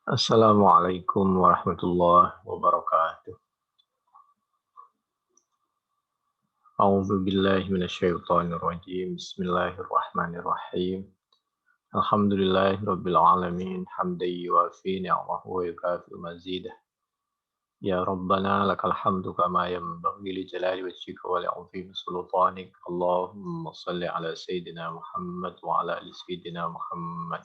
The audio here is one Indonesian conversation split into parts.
Assalamualaikum warahmatullahi wabarakatuh. A'udzu billahi minasyaitonir rajim. Bismillahirrahmanirrahim. Alhamdulillahi rabbil alamin. Hamdan yuwafi ni'amahu wa yukafi mazidah. Ya Rabbana lakal hamdu kama yanbaghi li jalali wajhika wa li'azimi sultanik. Allahumma salli ala sayyidina Muhammad wa ala ali sayyidina Muhammad.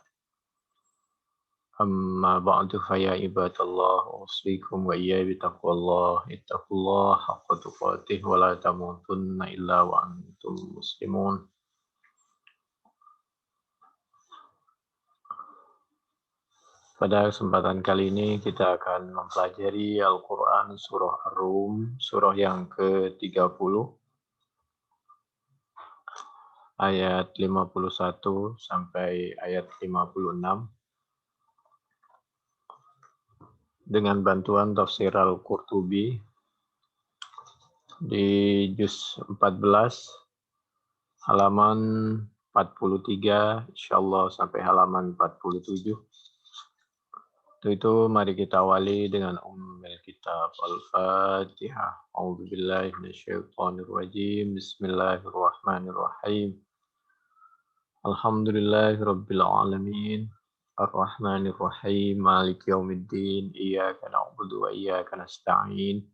أما بعد فيا عباد الله أوصيكم وإياي بتقوى الله اتقوا الله حق تقاته ولا تموتن إلا وأنتم مسلمون. Pada kesempatan kali ini kita akan mempelajari Al-Quran Surah Ar-Rum, surah yang ke-30, ayat 51 sampai ayat 56, dengan bantuan tafsir Al-Qurtubi di juz 14, halaman 43, insyaallah sampai halaman 47. Untuk itu mari kita awali dengan ummul kitab Al-Fatihah. A'udzubillahi minasyaitonirrajim. Bismillahirrahmanirrahim. Alhamdulillahirabbil alamin. Arrahmanirrahim. Maliki yaumiddin. Iyyaka na'budu wa iyyaka nasta'in.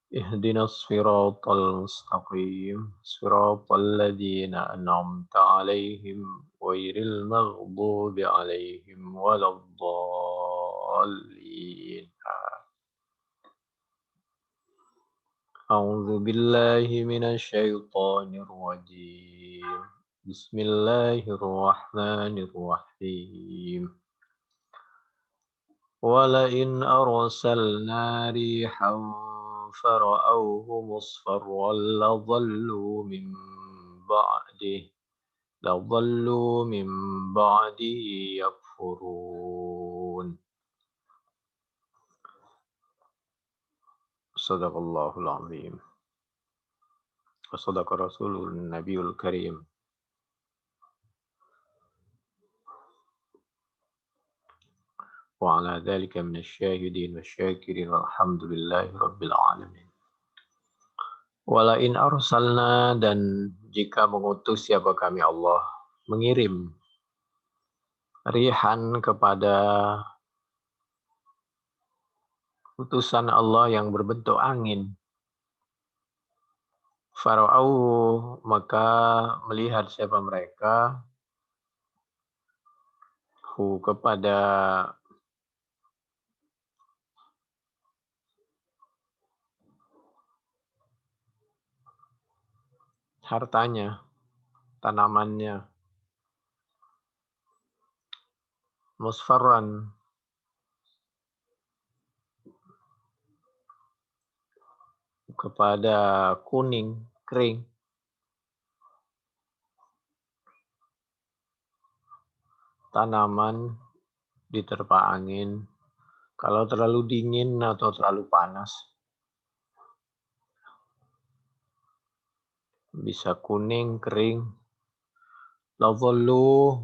Ihdinas siratal mustaqim. Siratal ladzina an'amta 'alaihim ghairil maghdubi 'alaihim waladdallin. A'udzu billahi minasy syaithanir rajim. Bismillahirrahmanirrahim. ولئن أرسلنا ريحا فرأوه مصفرا لظلوا من بعده يكفرون. صدق الله العظيم وصدق رسوله النبي الكريم. وعلى ذلك من الشاهدين والشاكرين والحمد لله رب العالمين. Walain arsalna, dan jika mengutus siapa kami Allah, mengirim rihan kepada utusan Allah yang berbentuk angin. Fara'au, maka melihat siapa mereka, kepada hartanya, tanamannya, musfarran, kepada kuning, kering. Tanaman diterpa angin, kalau terlalu dingin atau terlalu panas, bisa kuning, kering. Ladhallu,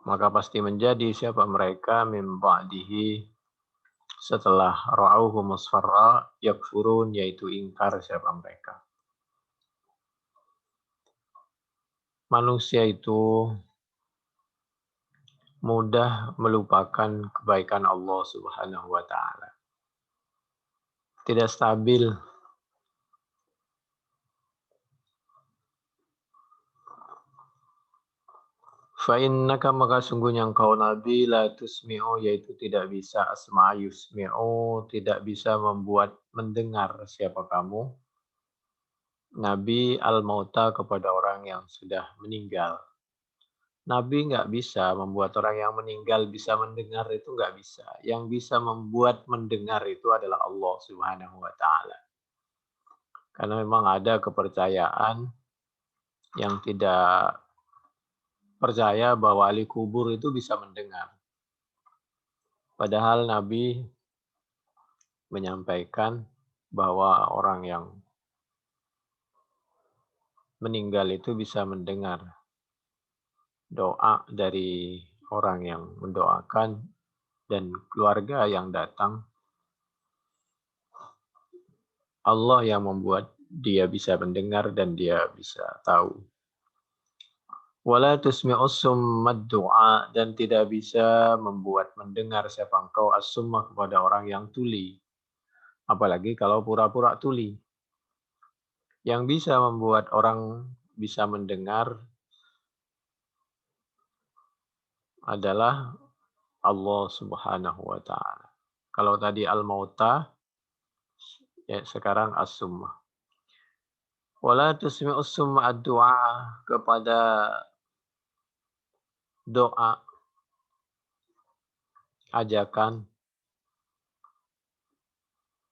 maka pasti menjadi siapa mereka min ba'dihi, setelah ra'auhu musfarra yakfurun, yaitu ingkar siapa mereka. Manusia itu mudah melupakan kebaikan Allah Subhanahu wa ta'ala. Tidak stabil. Fa'innaka, maka sungguhnya engkau Nabi, la tusmi'u, yaitu tidak bisa, asma yusmi'u, tidak bisa membuat mendengar siapa kamu, Nabi al-mauta, kepada orang yang sudah meninggal. Nabi nggak bisa membuat orang yang meninggal bisa mendengar, itu nggak bisa. Yang bisa membuat mendengar itu adalah Allah Subhanahu wa ta'ala. Karena memang ada kepercayaan yang tidak percaya bahwa ahli kubur itu bisa mendengar. Padahal Nabi menyampaikan bahwa orang yang meninggal itu bisa mendengar doa dari orang yang mendoakan, dan keluarga yang datang. Allah yang membuat dia bisa mendengar dan dia bisa tahu. Wala tusmi'us summad du'a, dan tidak bisa membuat mendengar siapa engkau as-summah kepada orang yang tuli. Apalagi kalau pura-pura tuli. Yang bisa membuat orang bisa mendengar adalah Allah Subhanahu wa taala. Kalau tadi al-mauta, ya sekarang as-summah. Wala tusmi'us summa ad-du'a, kepada doa, ajakan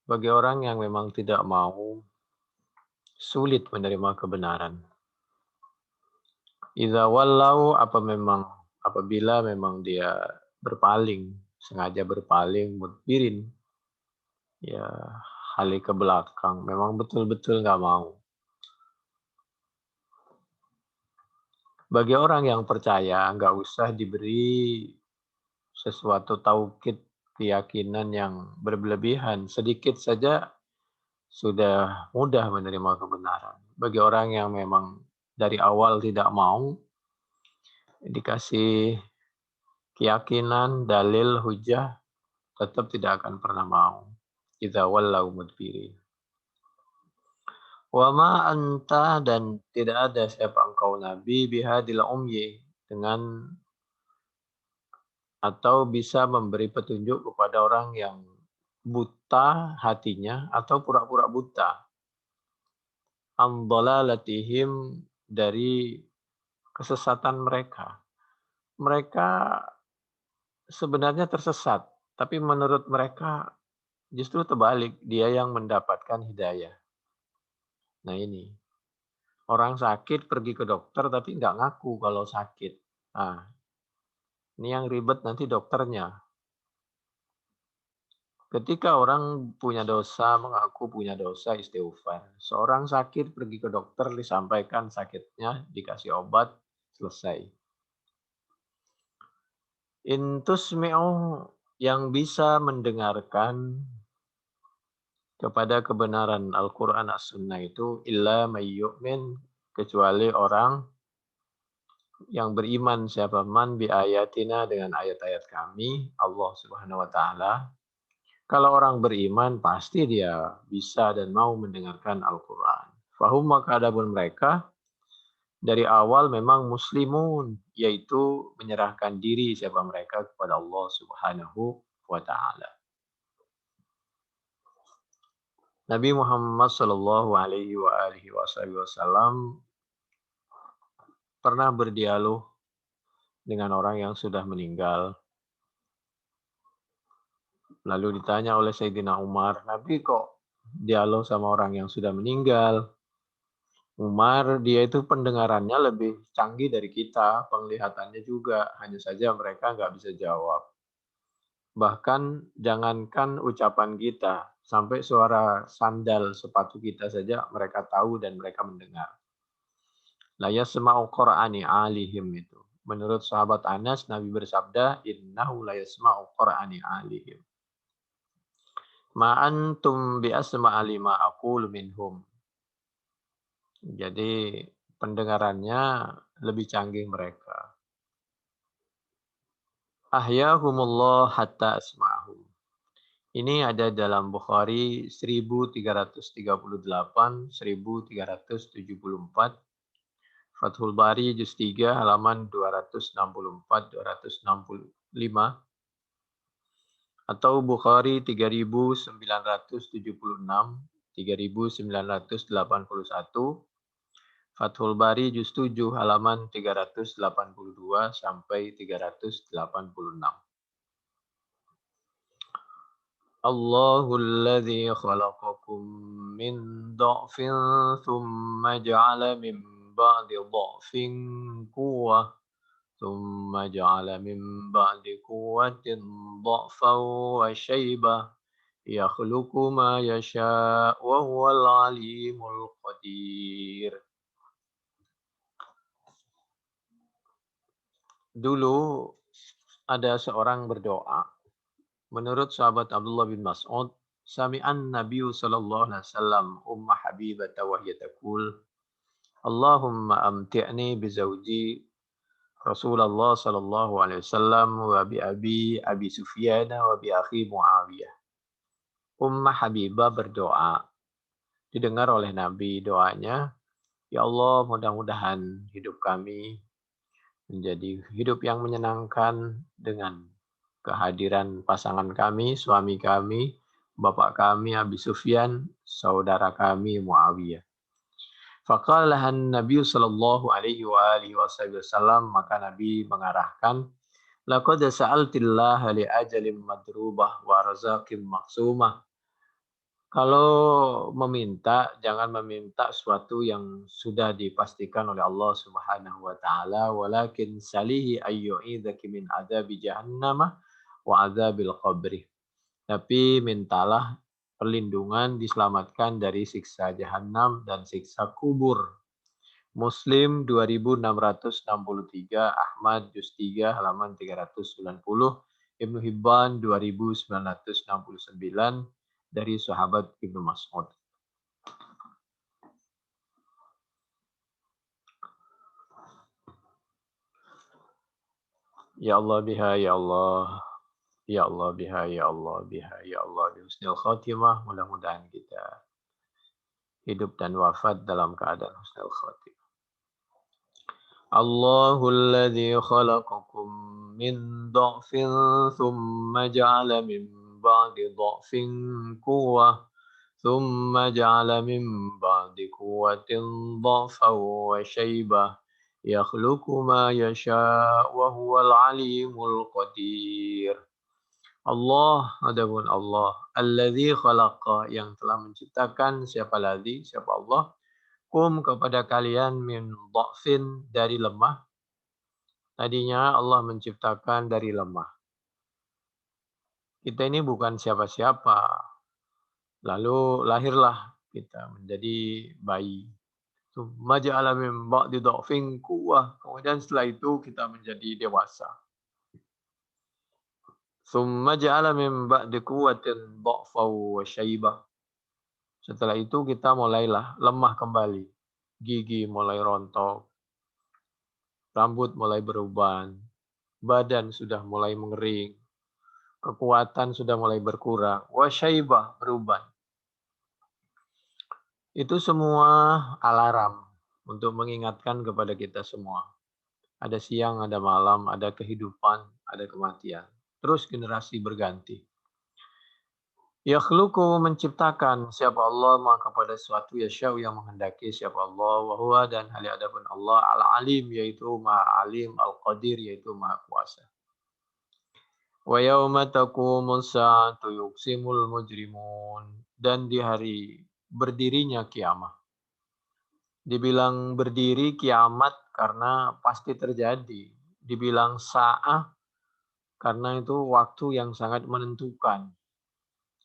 bagi orang yang memang tidak mau, sulit menerima kebenaran. Idza wallau, apabila memang dia berpaling, sengaja berpaling, mudbirin, ya halik ke belakang, memang betul-betul nggak mau. Bagi orang yang percaya, nggak usah diberi sesuatu taukid, keyakinan yang berlebihan. Sedikit saja sudah mudah menerima kebenaran. Bagi orang yang memang dari awal tidak mau, dikasih keyakinan, dalil, hujah, tetap tidak akan pernah mau. Idza wallau mudbirin. Wa ma anta, dan tidak ada siapa engkau Nabi bihadil umyi, dengan atau bisa memberi petunjuk kepada orang yang buta hatinya atau pura-pura buta. An dhalalatihim, dari kesesatan mereka. Mereka sebenarnya tersesat, tapi menurut mereka justru terbalik, dia yang mendapatkan hidayah. Nah ini, orang sakit pergi ke dokter tapi nggak ngaku kalau sakit. Nah, ini yang ribet nanti dokternya. Ketika orang punya dosa, mengaku punya dosa, istighfar. Seorang sakit pergi ke dokter, disampaikan sakitnya, dikasih obat, selesai. Intusmi'u, yang bisa mendengarkan kepada kebenaran Al-Quran As-Sunnah itu illa mayyu'min, kecuali orang yang beriman, siapa man bi ayatina, dengan ayat-ayat kami, Allah Subhanahu wa taala. Kalau orang beriman pasti dia bisa dan mau mendengarkan Al-Quran. Fahum, maka adapun mereka dari awal memang muslimun, yaitu menyerahkan diri siapa mereka kepada Allah Subhanahu wa taala. Nabi Muhammad Shallallahu Alaihi Wasallam pernah berdialog dengan orang yang sudah meninggal. Lalu ditanya oleh Sayyidina Umar, Nabi kok dialog sama orang yang sudah meninggal? Umar, dia itu pendengarannya lebih canggih dari kita, penglihatannya juga. Hanya saja mereka nggak bisa jawab. Bahkan jangankan ucapan kita, sampai suara sandal sepatu kita saja mereka tahu dan mereka mendengar. La yasma'u Qur'ani alihim itu. Menurut sahabat Anas, Nabi bersabda, innahu la yasma'u Qur'ani alihim. Ma antum bi asma'a lima aqulu minhum. Jadi pendengarannya lebih canggih mereka. Ahyahumullah hatta asma'hum. Ini ada dalam Bukhari 1338, 1374, Fathul Bari juz 3 halaman 264, 265, atau Bukhari 3976, 3981, Fathul Bari juz 7 halaman 382 sampai 386. Allahul ladzi khalaqakum min dha'fin thumma ja'ala min ba'di dha'fin quwwah thumma ja'ala min ba'di quwwatin dha'fan wa shaybah yakhluqu ma yasha' wa huwal alimul qadir. Dulu ada seorang berdoa. Menurut sahabat Abdullah bin Mas'ud, sami'an Nabi sallallahu alaihi wasallam Umma Habibah wa hiya taqul, Allahumma amti'ni bi zawji Rasulullah sallallahu alaihi wasallam wa bi Abi Sufyan wa bi akhi Muawiyah. Ummah Habibah berdoa, didengar oleh Nabi doanya, ya Allah mudah-mudahan hidup kami menjadi hidup yang menyenangkan dengan kehadiran pasangan kami, suami kami, bapak kami Abi Sufyan, saudara kami Muawiyah. Faqala Nabi sallallahu alaihi wa alihi wasallam, maka Nabi mengarahkan, laqad sa'altillaha li ajalin madrubah wa razaqim maqsumah. Kalau meminta, jangan meminta sesuatu yang sudah dipastikan oleh Allah Subhanahu wa taala, walakin salihi ayyu'idzaki min adzabi jahannam wa adzabil qabri. Tapi mintalah perlindungan diselamatkan dari siksa jahanam dan siksa kubur. Muslim 2663, Ahmad juz 3 halaman 390, Ibnu Hibban 2969 dari sahabat Ibnu Mas'ud. Ya Allah biha ya Allah. Ya Allah biha ya Allah biha ya Allah bi husnil khatimah. Mudah-mudahan kita hidup dan wafat dalam keadaan husnul khatimah. Allahul ladzi khalaqakum min dha'fin thumma ja'ala min ba'di dha'fin quwwah thumma ja'ala min ba'di quwwatin dha'fan wa shaybah yakhluqu ma yasha' wa huwal alimul qadir. Allah, adapun Allah, alladzi khalaqa, yang telah menciptakan, siapa ladzi, siapa Allah, kum, kepada kalian, min dha'fin, dari lemah. Tadinya Allah menciptakan dari lemah. Kita ini bukan siapa-siapa. Lalu lahirlah kita menjadi bayi. Tsumma ja'ala min ba'di dha'fin quwwah. Kemudian setelah itu kita menjadi dewasa. Tsumma ja'ala min ba'di quwwatin dha'fan wa syaibah. Setelah itu kita mulailah lemah kembali. Gigi mulai rontok, rambut mulai beruban, badan sudah mulai mengering, kekuatan sudah mulai berkurang, wasyaibah, beruban. Itu semua alarm untuk mengingatkan kepada kita semua. Ada siang, ada malam, ada kehidupan, ada kematian. Terus generasi berganti. Yakhluqu, menciptakan, siapa Allah maka pada suatu yasya'u, yang menghendaki siapa Allah, wa huwa, dan hal adapun Allah, al-alim, yaitu maha alim, al-qadir, yaitu maha kuasa. Wa yauma taqumus sa'atu yuqsimul mujrimun, dan di hari berdirinya kiamat. Dibilang berdiri kiamat karena pasti terjadi. Dibilang sa'ah karena itu waktu yang sangat menentukan.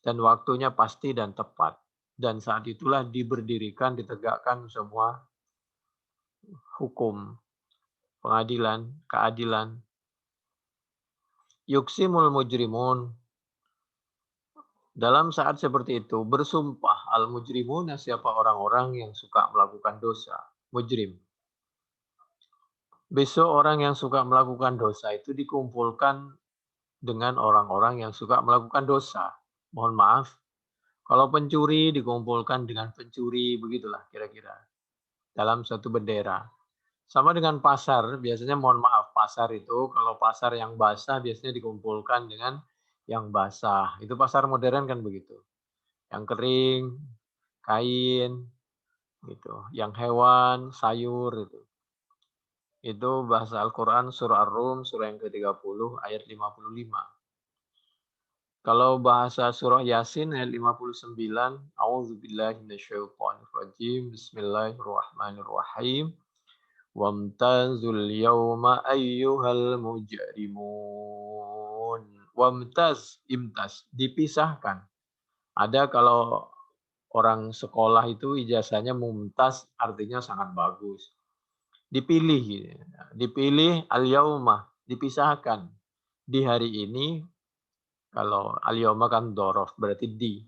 Dan waktunya pasti dan tepat. Dan saat itulah diberdirikan, ditegakkan semua hukum, pengadilan, keadilan. Yuksimul mujrimun. Dalam saat seperti itu, bersumpah al-mujrimun, siapa orang-orang yang suka melakukan dosa. Mujrim. Besok orang yang suka melakukan dosa itu dikumpulkan dengan orang-orang yang suka melakukan dosa. Mohon maaf, kalau pencuri dikumpulkan dengan pencuri, begitulah kira-kira. Dalam satu bendera. Sama dengan pasar, biasanya mohon maaf, pasar itu kalau pasar yang basah biasanya dikumpulkan dengan yang basah. Itu pasar modern kan begitu. Yang kering, kain, gitu. Yang hewan, sayur, itu. Itu bahasa Al-Quran surah Ar-Rum, surah yang ke-30, ayat 55. Kalau bahasa surah Yasin ayat 59, A'udzubillahi minasyaitonirrajim, Bismillahirrahmanirrahim. Wamtazul yawma ayyuhal mujrimun. Wamtaz, imtaz, dipisahkan. Ada kalau orang sekolah itu ijazahnya mumtaz, artinya sangat bagus. Dipilih, dipilih al-yauma, dipisahkan. Di hari ini, kalau al-yawma kan dzaraf berarti di.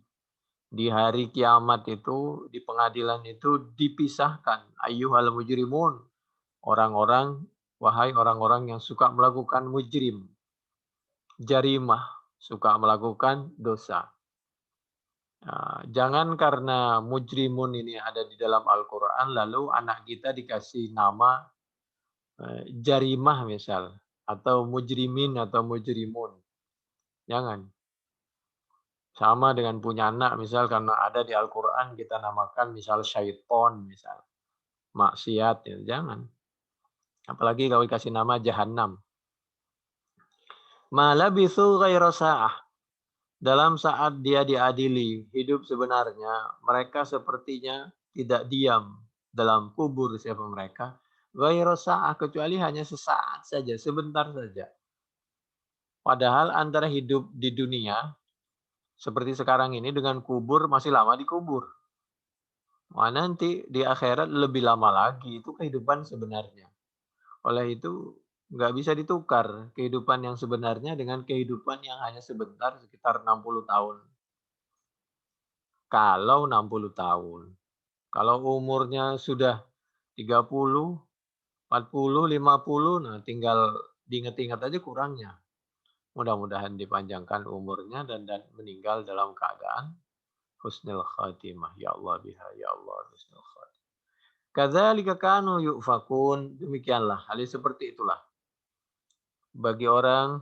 Di hari kiamat itu, di pengadilan itu dipisahkan. Ayyuhal mujrimun. Orang-orang, wahai orang-orang yang suka melakukan mujrim. Jarimah, suka melakukan dosa. Nah, jangan karena mujrimun ini ada di dalam Al-Quran, lalu anak kita dikasih nama jarimah misal. Atau mujrimin atau mujrimun. Jangan. Sama dengan punya anak misal karena ada di Al-Quran kita namakan misal syaiton misal. Maksiat, ya. Jangan. Apalagi kalau dikasih nama Jahannam. Ma labithu ghaira sa'ah. Dalam saat dia diadili hidup sebenarnya, mereka sepertinya tidak diam dalam kubur siapa mereka. Ghaira sa'ah, kecuali hanya sesaat saja, sebentar saja. Padahal antara hidup di dunia seperti sekarang ini dengan kubur masih lama di kubur. Wah, nanti di akhirat lebih lama lagi, itu kehidupan sebenarnya. Oleh itu, nggak bisa ditukar kehidupan yang sebenarnya dengan kehidupan yang hanya sebentar, sekitar 60 tahun. Kalau 60 tahun. Kalau umurnya sudah 30, 40, 50, nah tinggal diingat-ingat aja kurangnya. Mudah-mudahan dipanjangkan umurnya dan meninggal dalam keadaan husnul khatimah. Ya Allah biha, ya Allah husnul khatimah. Kadzalika kanu yufakun. Demikianlah, hal seperti itulah bagi orang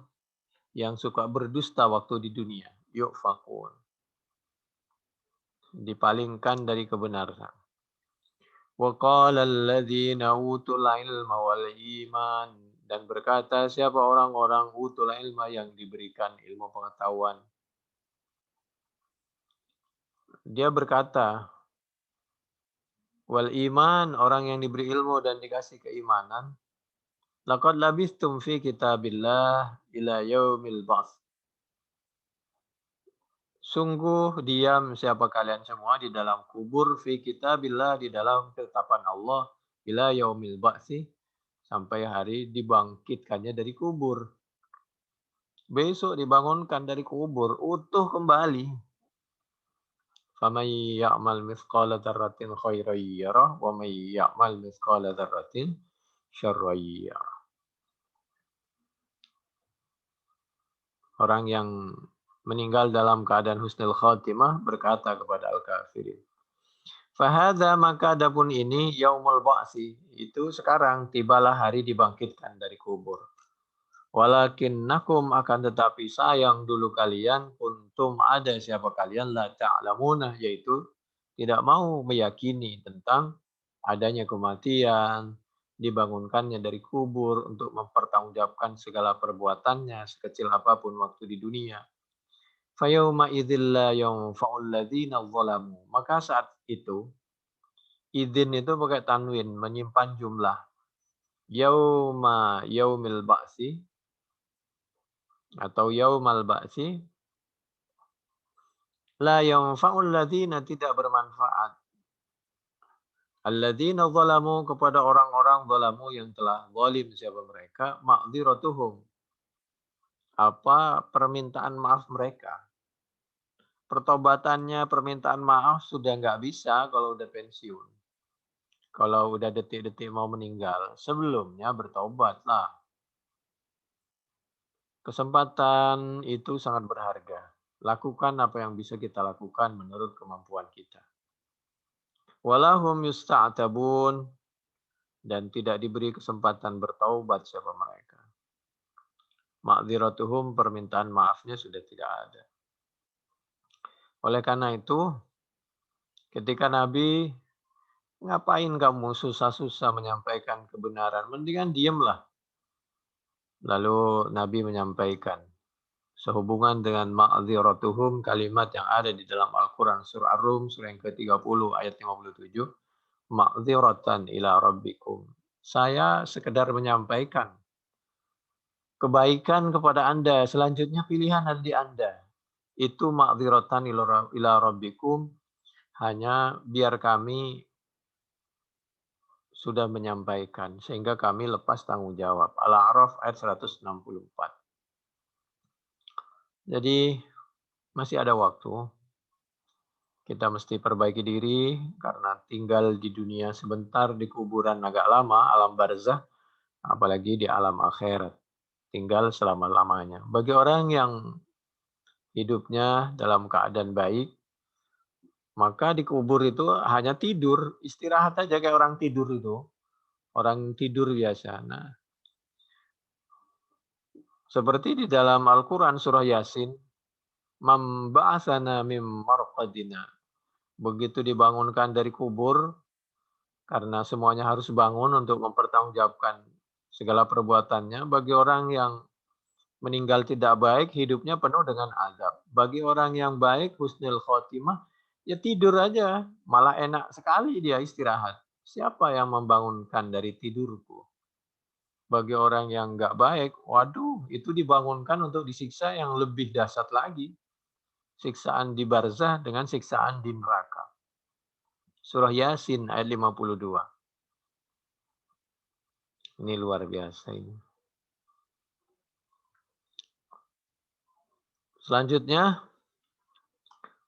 yang suka berdusta waktu di dunia. Yufakun. Dipalingkan dari kebenaran. Wa qala alladziina utul ilma wal iman. Dan berkata siapa orang-orang utul ilma yang diberikan ilmu pengetahuan. Dia berkata, wal iman, orang yang diberi ilmu dan dikasih keimanan. Laqad labistum fi kitabillah ila yaumil ba'ts. Sungguh diam siapa kalian semua di dalam kubur fi kitabillah, di dalam ketetapan Allah, ila yaumil ba'tsi, sampai hari dibangkitkannya dari kubur. Besok dibangunkan dari kubur, utuh kembali. Faman ya'mal mithqala dzarratin khairan yarah wa may ya'mal mithqala dzarratin syarran yarah. Orang yang meninggal dalam keadaan husnul khatimah berkata kepada al-kafirin, fahadha, maka adapun ini yaumul ba'si, itu sekarang tibalah hari dibangkitkan dari kubur. Walakinnakum, akan tetapi sayang dulu kalian, kuntum ada siapa kalian, la ta'lamuna, yaitu tidak mau meyakini tentang adanya kematian, dibangunkannya dari kubur untuk mempertanggungjawabkan segala perbuatannya sekecil apapun waktu di dunia. Fayauma idzil la yanfa'ul ladzina zalamu. Maka saat itu, idzin itu pakai tanwin, menyimpan jumlah. Yauma yaumil ba'si atau yaumal ba'si, la yanfa'ul ladzina, tidak bermanfaat. Alladzina zalamu, kepada orang-orang zalamu yang telah zalim siapa mereka, ma'dziratuhum, apa permintaan maaf mereka. Pertobatannya, permintaan maaf sudah nggak bisa kalau udah pensiun. Kalau udah detik-detik mau meninggal, sebelumnya bertobatlah. Kesempatan itu sangat berharga. Lakukan apa yang bisa kita lakukan menurut kemampuan kita. Walahum yusta'tabun, dan tidak diberi kesempatan bertaubat siapa mereka. Ma'dziratuhum, permintaan maafnya sudah tidak ada. Oleh karena itu, ketika Nabi, ngapain kamu susah-susah menyampaikan kebenaran? Mendingan diamlah. Lalu Nabi menyampaikan, sehubungan dengan ma'dziratuhum, kalimat yang ada di dalam Al-Quran surah Ar-Rum surah yang ke-30 ayat 57, ma'dziratan ila rabbikum. Saya sekedar menyampaikan kebaikan kepada Anda, selanjutnya pilihan ada di Anda. Itu ma'dziratan ila rabbikum, hanya biar kami sudah menyampaikan sehingga kami lepas tanggung jawab. Al-A'raf ayat 164. Jadi masih ada waktu. Kita mesti perbaiki diri karena tinggal di dunia sebentar, di kuburan agak lama, alam barzah, apalagi di alam akhirat. Tinggal selama-lamanya. Bagi orang yang hidupnya dalam keadaan baik, maka di kubur itu hanya tidur, istirahat aja kayak orang tidur itu. Orang tidur biasa. Nah, seperti di dalam Al-Quran surah Yasin, "Man ba'atsana mim marqadina." Begitu dibangunkan dari kubur, karena semuanya harus bangun untuk mempertanggungjawabkan segala perbuatannya. Bagi orang yang meninggal tidak baik, hidupnya penuh dengan azab. Bagi orang yang baik, husnul khotimah, ya tidur aja. Malah enak sekali dia istirahat. Siapa yang membangunkan dari tidurku? Bagi orang yang nggak baik, waduh, itu dibangunkan untuk disiksa yang lebih dahsyat lagi. Siksaan di barzah dengan siksaan di neraka. Surah Yasin ayat 52. Ini luar biasa ini. Selanjutnya,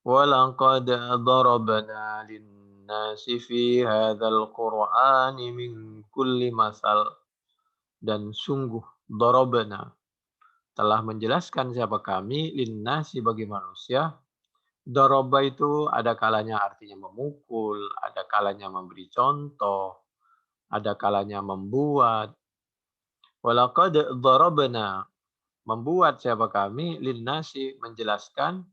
walaqad darabna lin-nasi fi hadzal qur'ani min kulli masal, dan sungguh darabna telah menjelaskan siapa kami lin-nasi bagi manusia. Daraba itu ada kalanya artinya memukul, ada kalanya memberi contoh, ada kalanya membuat. Walaqad darabna, membuat siapa kami lin-nasi, menjelaskan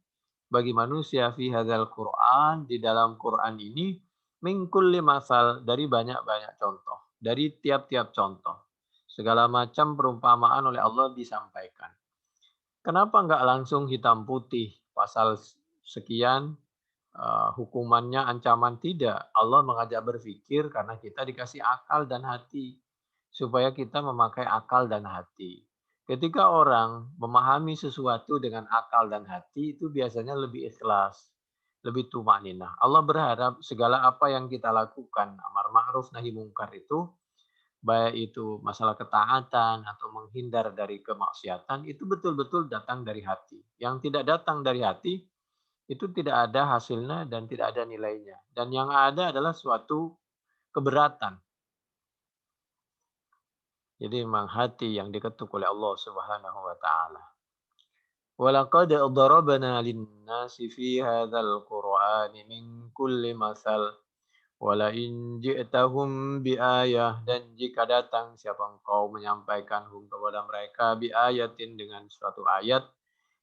bagi manusia fi hadzal Qur'an, di dalam Quran ini, min kulli masal, dari banyak-banyak contoh, dari tiap-tiap contoh. Segala macam perumpamaan oleh Allah disampaikan. Kenapa enggak langsung hitam putih pasal sekian hukumannya ancaman? Tidak. Allah mengajak berpikir karena kita dikasih akal dan hati supaya kita memakai akal dan hati. Ketika orang memahami sesuatu dengan akal dan hati, itu biasanya lebih ikhlas, lebih tumaninah. Allah berharap segala apa yang kita lakukan, amar ma'ruf nahi mungkar itu, baik itu masalah ketaatan atau menghindar dari kemaksiatan, itu betul-betul datang dari hati. Yang tidak datang dari hati, itu tidak ada hasilnya dan tidak ada nilainya. Dan yang ada adalah suatu keberatan. Jadi memang hati yang diketuk oleh Allah Subhanahu wa taala. Walaqad darabna lin-nasi fi hadzal qur'ani min kulli masal wala in ji'tahum biayah, dan jika datang siapa engkau menyampaikan kepada mereka biayatin dengan suatu ayat,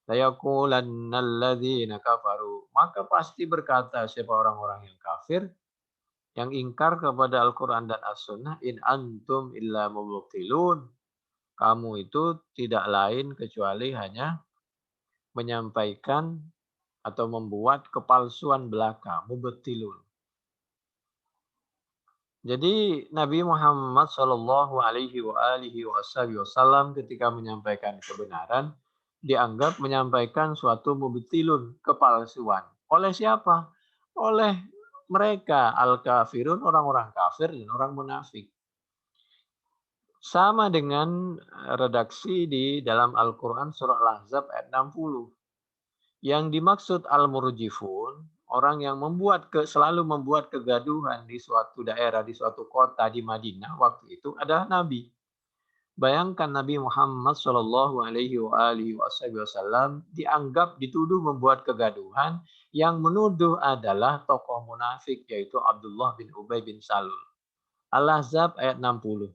layaqulanna alladzina kafaru, maka pasti berkata siapa orang-orang yang kafir, yang ingkar kepada Al-Quran dan As-Sunnah, in antum illa mubtilun, kamu itu tidak lain kecuali hanya menyampaikan atau membuat kepalsuan belaka, mubtilun. Jadi Nabi Muhammad Shallallahu Alaihi Wasallam ketika menyampaikan kebenaran dianggap menyampaikan suatu mubtilun, kepalsuan. Oleh siapa? Oleh mereka al-kafirun, orang-orang kafir dan orang munafik. Sama dengan redaksi di dalam Al-Quran surah Al-Ahzab ayat 60. Yang dimaksud al-murjifun, orang yang selalu membuat kegaduhan di suatu daerah, di suatu kota di Madinah waktu itu adalah Nabi. Bayangkan Nabi Muhammad Shallallahu Alaihi Wasallam dianggap dituduh membuat kegaduhan, yang menuduh adalah tokoh munafik yaitu Abdullah bin Ubay bin Salul. Al-Ahzab ayat 60.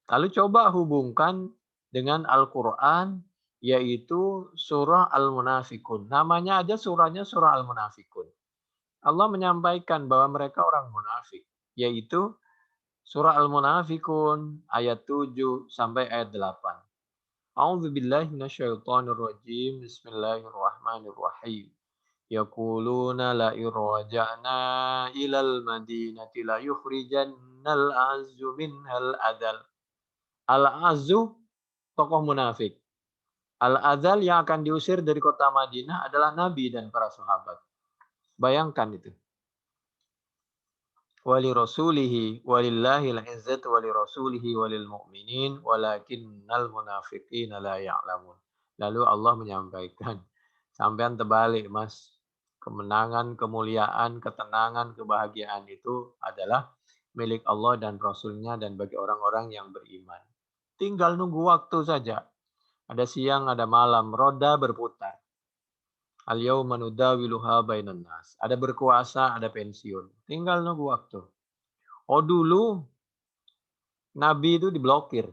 Lalu coba hubungkan dengan Al-Quran, yaitu surah Al-Munafikun. Namanya aja surahnya surah Al-Munafikun. Allah menyampaikan bahwa mereka orang munafik, yaitu surah Al-Munafikun ayat 7 sampai ayat 8. A'udzu billahi minasyaitonir rajim. Bismillahirrahmanirrahim. Yaquluna la irja'na ilal madinati la yukhrijannal azzu minhal adal. Al-Azzu, tokoh munafik. Al-Adzal, yang akan diusir dari kota Madinah, adalah Nabi dan para sahabat. Bayangkan itu. Wali rasulihi walillahil izzatu wali rasulihi walil mu'minin walakinnal munafiqina la ya'lamun. Lalu Allah menyampaikan, Sampean terbalik, Mas. Kemenangan, kemuliaan, ketenangan, kebahagiaan itu adalah milik Allah dan Rasul-Nya dan bagi orang-orang yang beriman. Tinggal nunggu waktu saja. Ada siang, ada malam, roda berputar. Al-yawma nudawiluha bainan nas. Ada berkuasa, ada pensiun. Tinggal nunggu waktu. Oh dulu Nabi itu diblokir.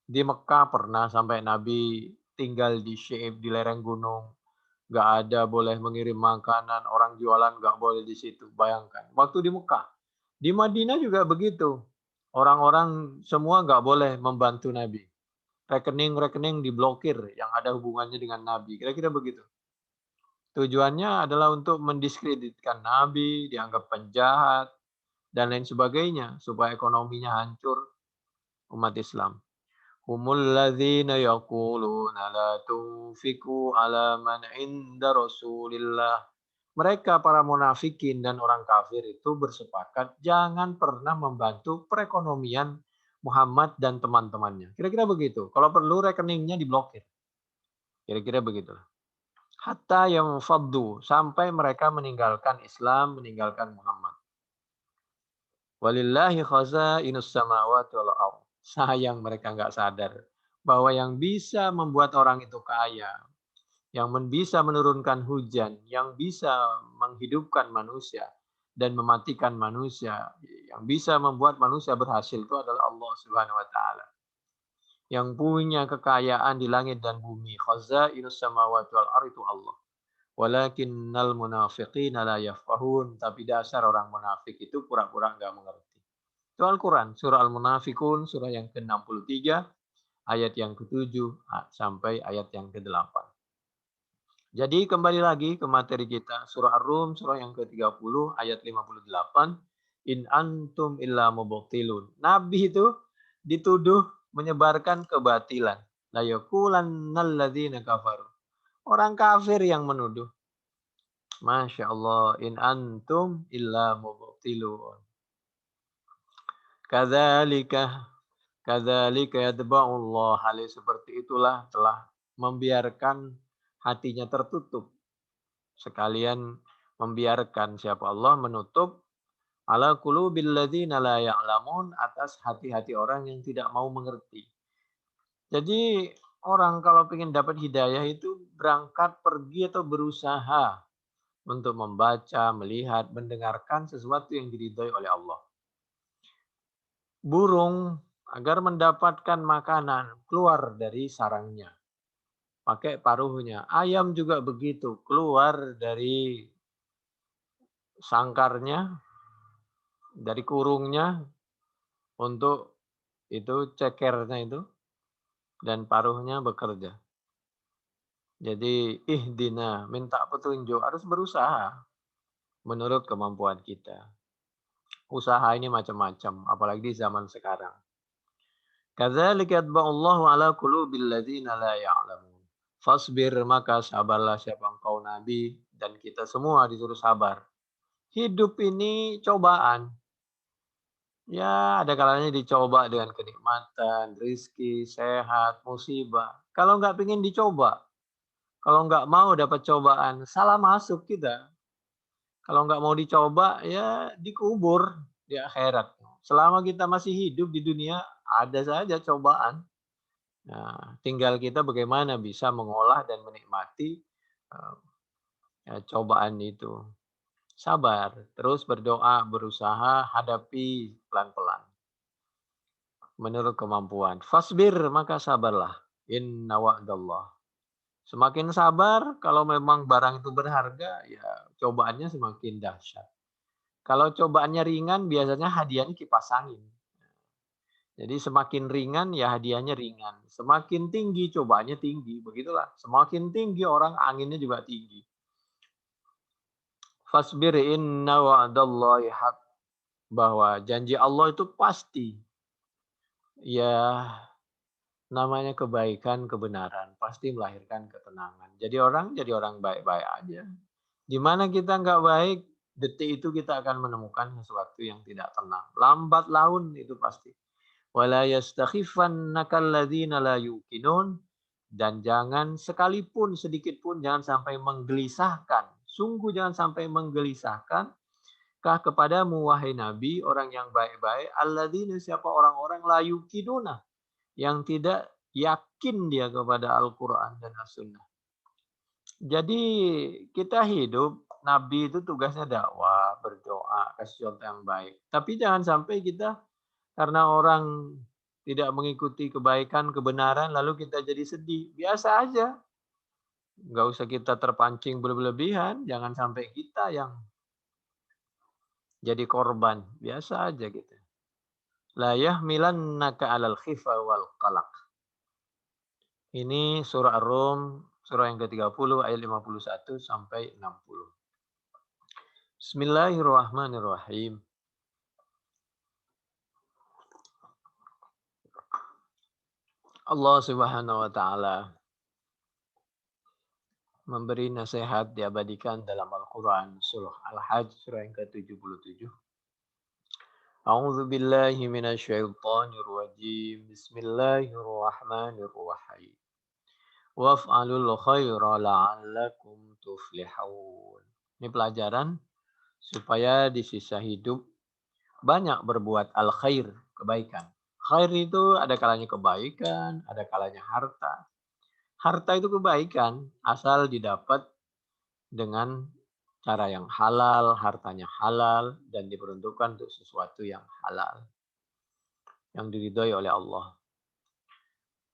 Di Mekah pernah sampai Nabi tinggal di Syaib di lereng gunung. Nggak ada boleh mengirim makanan, orang jualan nggak boleh di situ. Bayangkan, waktu di Mekah. Di Madinah juga begitu. Orang-orang semua nggak boleh membantu Nabi. Rekening-rekening diblokir yang ada hubungannya dengan Nabi. Kira-kira begitu. Tujuannya adalah untuk mendiskreditkan Nabi, dianggap penjahat, dan lain sebagainya. Supaya ekonominya hancur umat Islam. Humul ladzina yaquluna la tunfiqu ala man inda Rasulillah. Mereka para munafikin dan orang kafir itu bersepakat jangan pernah membantu perekonomian Muhammad dan teman-temannya. Kira-kira begitu. Kalau perlu rekeningnya diblokir. Kira-kira begitu. Hatta yang faddu sampai mereka meninggalkan Islam, meninggalkan Muhammad. Walillahi khazainus samawati wal ardh. Sayang mereka nggak sadar bahwa yang bisa membuat orang itu kaya, yang bisa menurunkan hujan, yang bisa menghidupkan manusia dan mematikan manusia, yang bisa membuat manusia berhasil itu adalah Allah Subhanahu wa taala. Yang punya kekayaan di langit dan bumi, khazainus samawati wal ardh itu Allah. Walakinnal munafiqina la yafqahun, tapi dasar orang munafik itu pura-pura enggak mengerti. Itu Al-Quran, surah Al-Munafikun, surah yang ke-63, ayat yang ke-7 sampai ayat yang ke-8. Jadi kembali lagi ke materi kita, surah Ar-Rum, surah yang ke-30, ayat 58. In antum illa mubtilun. Nabi itu dituduh menyebarkan kebatilan. La yakulannal ladzina kafaru. Orang kafir yang menuduh. Masya Allah, in antum illa mubtilun. Kadzalika yatba'ullah. Hal seperti itulah telah membiarkan hatinya tertutup. Sekalian membiarkan siapa Allah menutup ala qulubil ladzina la ya'lamun, atas hati-hati orang yang tidak mau mengerti. Jadi orang kalau ingin dapat hidayah itu berangkat pergi atau berusaha untuk membaca, melihat, mendengarkan sesuatu yang diridhoi oleh Allah. Burung agar mendapatkan makanan keluar dari sarangnya, pakai paruhnya. Ayam juga begitu, keluar dari sangkarnya, dari kurungnya untuk itu cekernya itu, dan paruhnya bekerja. Jadi ihdina, minta petunjuk, harus berusaha menurut kemampuan kita. Usaha ini macam-macam, apalagi di zaman sekarang. Kadzalika yatba'ullahu ala qulubil ladzina la ya'lamun. Fasbir, maka sabarlah siapa engkau Nabi, dan kita semua disuruh sabar. Hidup ini cobaan. Ya, ada kalanya dicoba dengan kenikmatan, rizki, sehat, musibah. Kalau nggak pingin dicoba, kalau nggak mau dapat cobaan, salah masuk kita. Kalau nggak mau dicoba, ya dikubur di akhirat. Selama kita masih hidup di dunia, ada saja cobaan. Nah, tinggal kita bagaimana bisa mengolah dan menikmati cobaan itu. Sabar, terus berdoa, berusaha, hadapi pelan-pelan. Menurut kemampuan. Fasbir, maka sabarlah. Inna wa'dallah. Semakin sabar, kalau memang barang itu berharga, ya cobaannya semakin dahsyat. Kalau cobaannya ringan, biasanya hadiahnya kipas angin. Jadi semakin ringan, ya hadiahnya ringan. Semakin tinggi, cobaannya tinggi. Begitulah. Semakin tinggi orang, anginnya juga tinggi. Fasbir inna wa'dallahi haq. Bahwa janji Allah itu pasti. Ya, namanya kebaikan, kebenaran. Pasti melahirkan ketenangan. Jadi orang baik-baik aja. Di mana kita nggak baik, detik itu kita akan menemukan sesuatu yang tidak tenang. Lambat laun itu pasti. Wala yastakhifannaka alladzina la yuqinun. Dan jangan sekalipun sedikit pun jangan sampai menggelisahkan. Sungguh jangan sampai menggelisahkan kah kepadamu wahai Nabi orang yang baik-baik, alladzina siapa orang-orang la yuqinuna yang tidak yakin dia kepada Al-Qur'an dan As-Sunnah. Jadi kita hidup, Nabi itu tugasnya dakwah, berdoa, kasih contoh yang baik. Tapi jangan sampai kita karena orang tidak mengikuti kebaikan, kebenaran, lalu kita jadi sedih. Biasa aja. Nggak usah kita terpancing berlebihan. Jangan sampai kita yang jadi korban. Biasa aja gitu. La yahmilannaka 'alal khifa wal qalaq. Ini surah Ar-Rum, surah yang ke-30 ayat 51 sampai 60. Bismillahirrahmanirrahim. Allah Subhanahu wa taala memberi nasihat diabadikan dalam Al-Qur'an surah Al-Hajj surah yang ke-77. A'udzu billahi minasyaitonir rajim. Bismillahirrahmanirrahim. Waf'alul khaira la'allakum tuflihun. Ini pelajaran supaya di sisa hidup banyak berbuat al-khair, kebaikan. Khair itu ada kalanya kebaikan, ada kalanya harta. Harta itu kebaikan asal didapat dengan cara yang halal, hartanya halal, dan diperuntukkan untuk sesuatu yang halal. Yang diridhoi oleh Allah.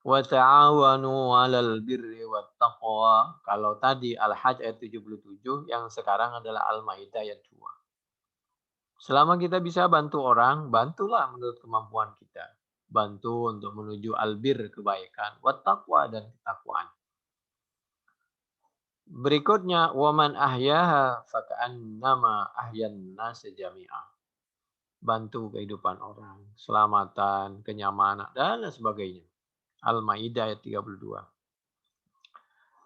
Wa ta'awanu 'alal birri wat taqwa. Kalau tadi Al-Hajj ayat 77, yang sekarang adalah Al-Maidah ayat 2. Selama kita bisa bantu orang, bantulah menurut kemampuan kita. Bantu untuk menuju albir, kebaikan, wat taqwa dan ketakwaan. Berikutnya, waman ahyaha faka'annama ahyan nas jami'a. Bantu kehidupan orang, keselamatan, kenyamanan dan sebagainya. Al-Maidah ayat 32.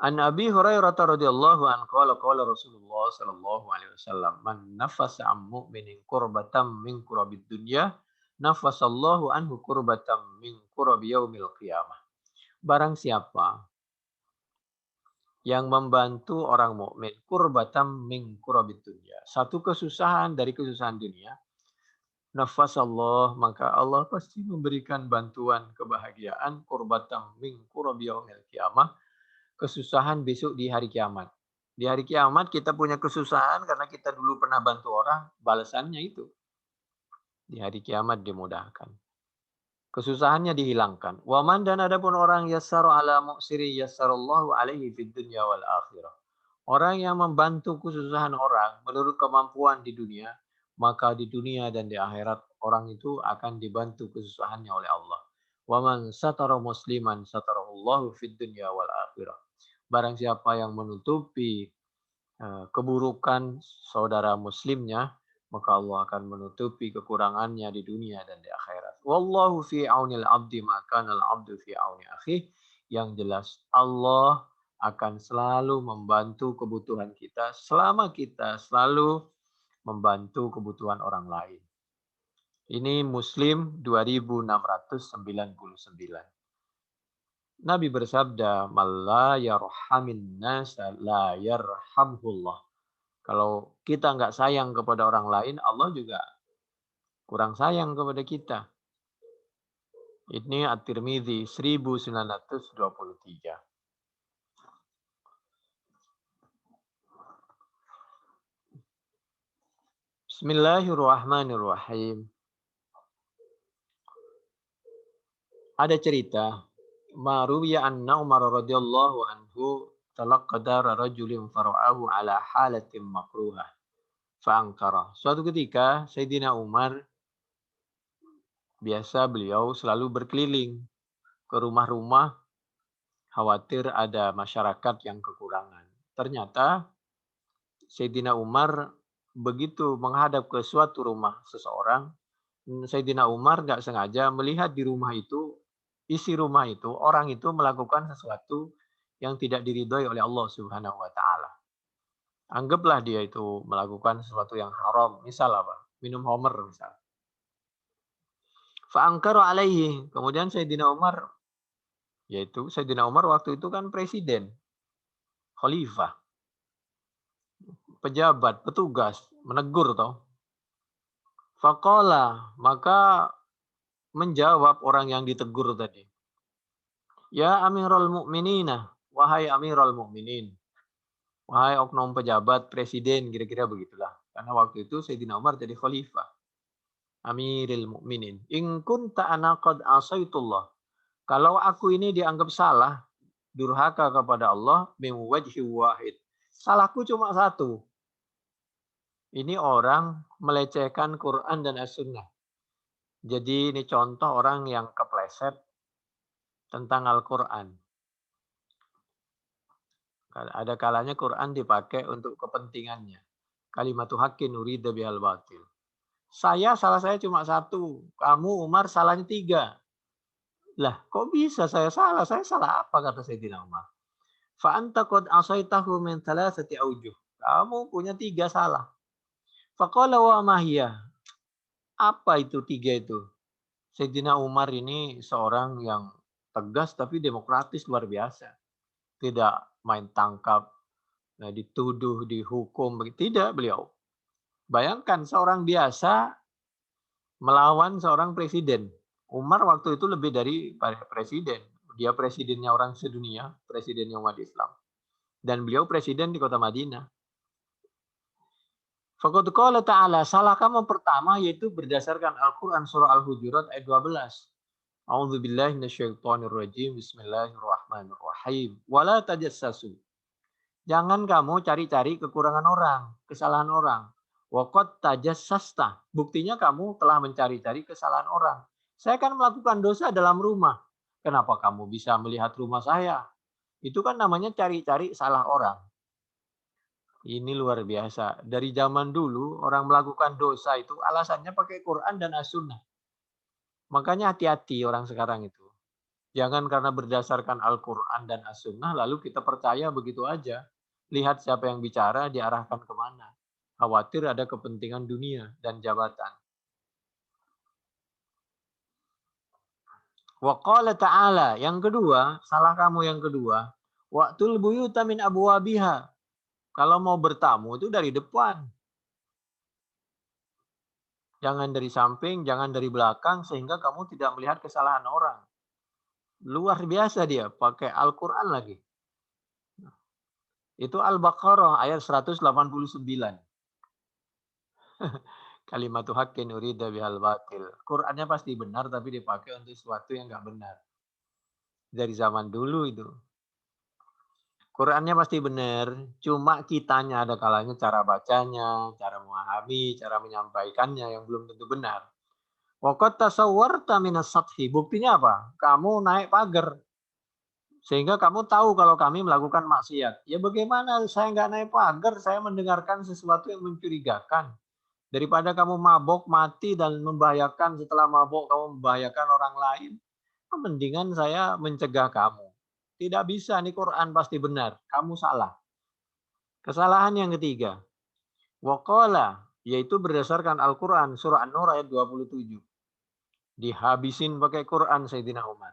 An Abi Hurairah radhiyallahu anhu qala Rasulullah sallallahu alaihi wasallam man nafasa am mu'minin qurbatan min qurabid dunya nafasallahu anhu qurbatan min qurabi yaumil qiyamah. Barang siapa yang membantu orang mukmin qurbatan min qurabid dunya, satu kesusahan dari kesusahan dunia, nafasallah maka Allah pasti memberikan bantuan kebahagiaan qurbatan min qurabi yaumil qiyamah, kesusahan besok di hari kiamat. Di hari kiamat kita punya kesusahan karena kita dulu pernah bantu orang, balasannya itu. Di hari kiamat dimudahkan. Kesusahannya dihilangkan. Waman dan adapun orang yassaru ala mu'siri yassarallahu alaihi fid dunya wal akhirah. Orang yang membantu kesusahan orang menurut kemampuan di dunia, maka di dunia dan di akhirat orang itu akan dibantu kesusahannya oleh Allah. Waman satara musliman satarallahu fid dunya wal akhirah. Barang siapa yang menutupi keburukan saudara muslimnya, maka Allah akan menutupi kekurangannya di dunia dan di akhirat. Wallahu fi aunil abdi ma kana al abdu fi auni akhi. Yang jelas Allah akan selalu membantu kebutuhan kita selama kita selalu membantu kebutuhan orang lain. Ini Muslim 2699. Nabi bersabda, "Malla yarhamin nas la yarhamhullah." Kalau kita nggak sayang kepada orang lain, Allah juga kurang sayang kepada kita. Ini At-Tirmidzi 1923. Bismillahirrahmanirrahim. Ada cerita Maruwiya anna Umar radhiyallahu anhu talaqqada rajulin fara'ahu ala halatin makruhah fa'angkara. Suatu ketika Sayyidina Umar biasa beliau selalu berkeliling ke rumah-rumah khawatir ada masyarakat yang kekurangan. Ternyata Sayyidina Umar begitu menghadap ke suatu rumah seseorang, Sayyidina Umar nggak sengaja melihat di rumah itu, isi rumah itu, orang itu melakukan sesuatu yang tidak diridhoi oleh Allah Subhanahu wa taala. Anggaplah dia itu melakukan sesuatu yang haram, misal apa? Minum homer misal. Fa'angkaru alaihi. Kemudian Sayyidina Umar Yaitu Sayyidina Umar waktu itu kan presiden, khalifah, pejabat, petugas, menegur toh. Faqala, maka menjawab orang yang ditegur tadi. Ya Amirul Mukminina, wahai Amirul Mukminin. Wahai oknum pejabat, presiden, kira-kira begitulah. Karena waktu itu Sayyidina Umar jadi khalifah. Amiril Mukminin. In kunta ana qad asaitullah. Kalau aku ini dianggap salah, durhaka kepada Allah, min wajhi wahid. Salahku cuma satu. Ini orang melecehkan Quran dan As-Sunnah. Jadi ini contoh orang yang kepleset tentang Al-Quran. Ada kalanya Quran dipakai untuk kepentingannya. Kalimatu haqqin urida bihal batil. Salah saya cuma satu. Kamu Umar salahnya 3. Lah kok bisa saya salah? Saya salah apa? Kata Sayyidina Umar. Fa'anta qad asaitahu min thalathati aujuh. Kamu punya 3 salah. Faqala wa mahiyah. Apa itu 3 itu? Sayyidina Umar ini seorang yang tegas tapi demokratis luar biasa. Tidak main tangkap, dituduh, dihukum. Tidak beliau. Bayangkan seorang biasa melawan seorang presiden. Umar waktu itu lebih dari presiden. Dia presidennya orang sedunia, presidennya umat Islam. Dan beliau presiden di kota Madinah. Faqad qala ta'ala, salah kamu pertama yaitu berdasarkan Al-Quran surah Al-Hujurat ayat 12. A'udzu billahi minasyaitonir rajim. Bismillahirrahmanirrahim. Wala tajassasu. Jangan kamu cari-cari kekurangan orang, kesalahan orang. Waqad tajassasta. Buktinya kamu telah mencari-cari kesalahan orang. Saya kan melakukan dosa dalam rumah. Kenapa kamu bisa melihat rumah saya? Itu kan namanya cari-cari salah orang. Ini luar biasa. Dari zaman dulu orang melakukan dosa itu alasannya pakai Quran dan As-Sunnah. Makanya hati-hati orang sekarang itu. Jangan karena berdasarkan Al-Quran dan As-Sunnah lalu kita percaya begitu aja. Lihat siapa yang bicara, diarahkan kemana. Khawatir ada kepentingan dunia dan jabatan. Wa qala ta'ala, yang kedua, salah kamu yang kedua, waqtul buyuta min abwabiha. Kalau mau bertamu itu dari depan. Jangan dari samping, jangan dari belakang sehingga kamu tidak melihat kesalahan orang. Luar biasa dia, pakai Al-Quran lagi. Itu Al-Baqarah ayat 189. Kalimatu haqqin urida bihal batil. Qurannya pasti benar tapi dipakai untuk sesuatu yang nggak benar. Dari zaman dulu itu. Qurannya pasti benar, cuma kitanya ada kalanya cara bacanya, cara memahami, cara menyampaikannya yang belum tentu benar. Waqad tasawwarta minas sathi. Buktinya apa? Kamu naik pagar. Sehingga kamu tahu kalau kami melakukan maksiat. Ya bagaimana saya nggak naik pagar, saya mendengarkan sesuatu yang mencurigakan. Daripada kamu mabok, mati, dan membahayakan setelah mabok kamu membahayakan orang lain. Mendingan saya mencegah kamu. Tidak bisa, nih Quran pasti benar. Kamu salah. Kesalahan yang ketiga. Waqala, yaitu berdasarkan Al-Quran, surah An-Nur ayat 27. Dihabisin pakai Quran Sayyidina Umar.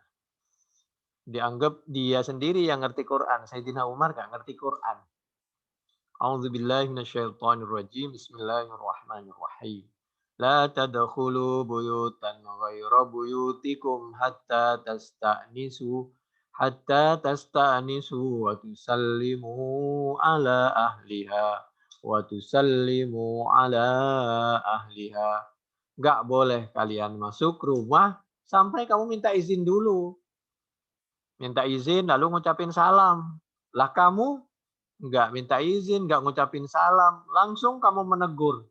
Dianggap dia sendiri yang ngerti Quran. Sayyidina Umar gak ngerti Quran. A'udzu billahi minasyaitonir rajim. Bismillahirrahmanirrahim. La tadkhulu buyutan ghaira buyutikum hatta tasta'nisu wa tusallimu ala ahliha. Enggak boleh kalian masuk rumah sampai kamu minta izin dulu. Minta izin lalu ngucapin salam. Lah kamu enggak minta izin, enggak ngucapin salam, langsung kamu menegur.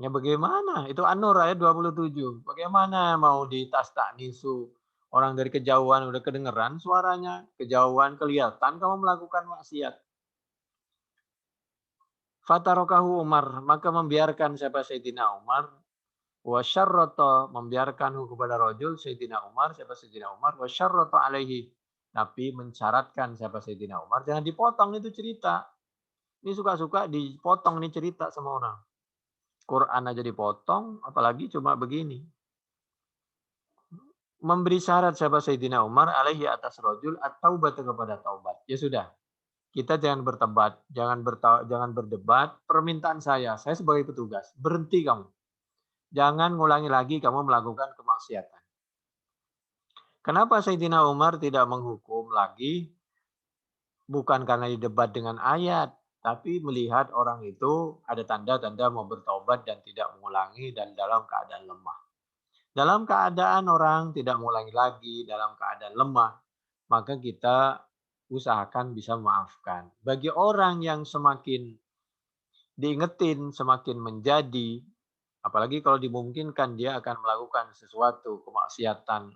Ya bagaimana? Itu An-Nur ayat 27. Bagaimana mau ditasta'nisu? Orang dari kejauhan udah kedengeran suaranya, kejauhan kelihatan kamu melakukan maksiat. Fatarokahu Umar, maka membiarkan siapa Sayyidina Umar. Wa syarrata, membiarkan kepada rajul Sayyidina Umar, siapa Sayyidina Umar. Wa syarrata alaihi, tapi mensyaratkan siapa Sayyidina Umar. Jangan dipotong itu cerita. Ini suka-suka dipotong nih cerita sama orang. Quran aja dipotong, apalagi cuma begini. memberi syarat siapa Sayyidina Umar alaihi atas rajul at-taubat kepada taubat. Ya sudah, kita jangan berdebat, jangan berdebat. Permintaan saya sebagai petugas, berhenti kamu. Jangan ngulangi lagi kamu melakukan kemaksiatan. Kenapa Sayyidina Umar tidak menghukum lagi? Bukan karena didebat dengan ayat, tapi melihat orang itu ada tanda-tanda mau bertobat dan tidak mengulangi dan dalam keadaan lemah. Dalam keadaan orang tidak mengulangi lagi, dalam keadaan lemah, maka kita usahakan bisa memaafkan. Bagi orang yang semakin diingetin, semakin menjadi, apalagi kalau dimungkinkan dia akan melakukan sesuatu kemaksiatan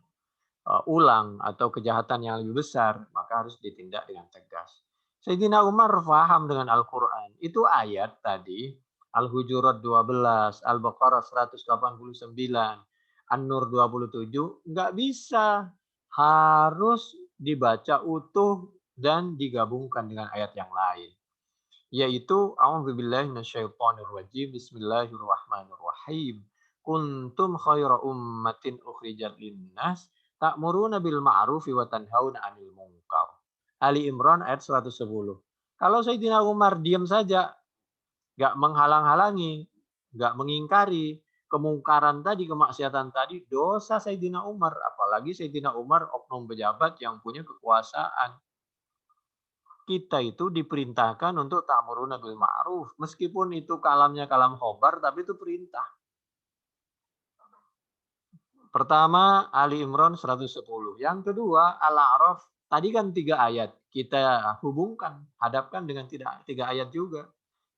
ulang atau kejahatan yang lebih besar, maka harus ditindak dengan tegas. Sayyidina Umar paham dengan Al-Quran. Itu ayat tadi, Al-Hujurat 12, Al-Baqarah 189, An-Nur 27, nggak bisa. Harus dibaca utuh dan digabungkan dengan ayat yang lain. Yaitu, A'udzubillahi minasyaitonirrajim, Bismillahirrahmanirrahim. Kuntum khaira ummatin ukhrijat linnas ta'muruna bil ma'rufi wa tanhauna 'anil munkar. Ali Imran ayat 110. Kalau Sayyidina Umar diam saja, nggak menghalang-halangi, nggak mengingkari kemungkaran tadi, kemaksiatan tadi, dosa Sayyidina Umar. Apalagi Sayyidina Umar oknum pejabat yang punya kekuasaan. Kita itu diperintahkan untuk ta'muruna bil ma'ruf. Meskipun itu kalamnya kalam khobar, tapi itu perintah. Pertama, Ali Imran 110. Yang kedua, Al-A'raf. Tadi kan 3 ayat. Kita hubungkan, hadapkan dengan tiga ayat juga.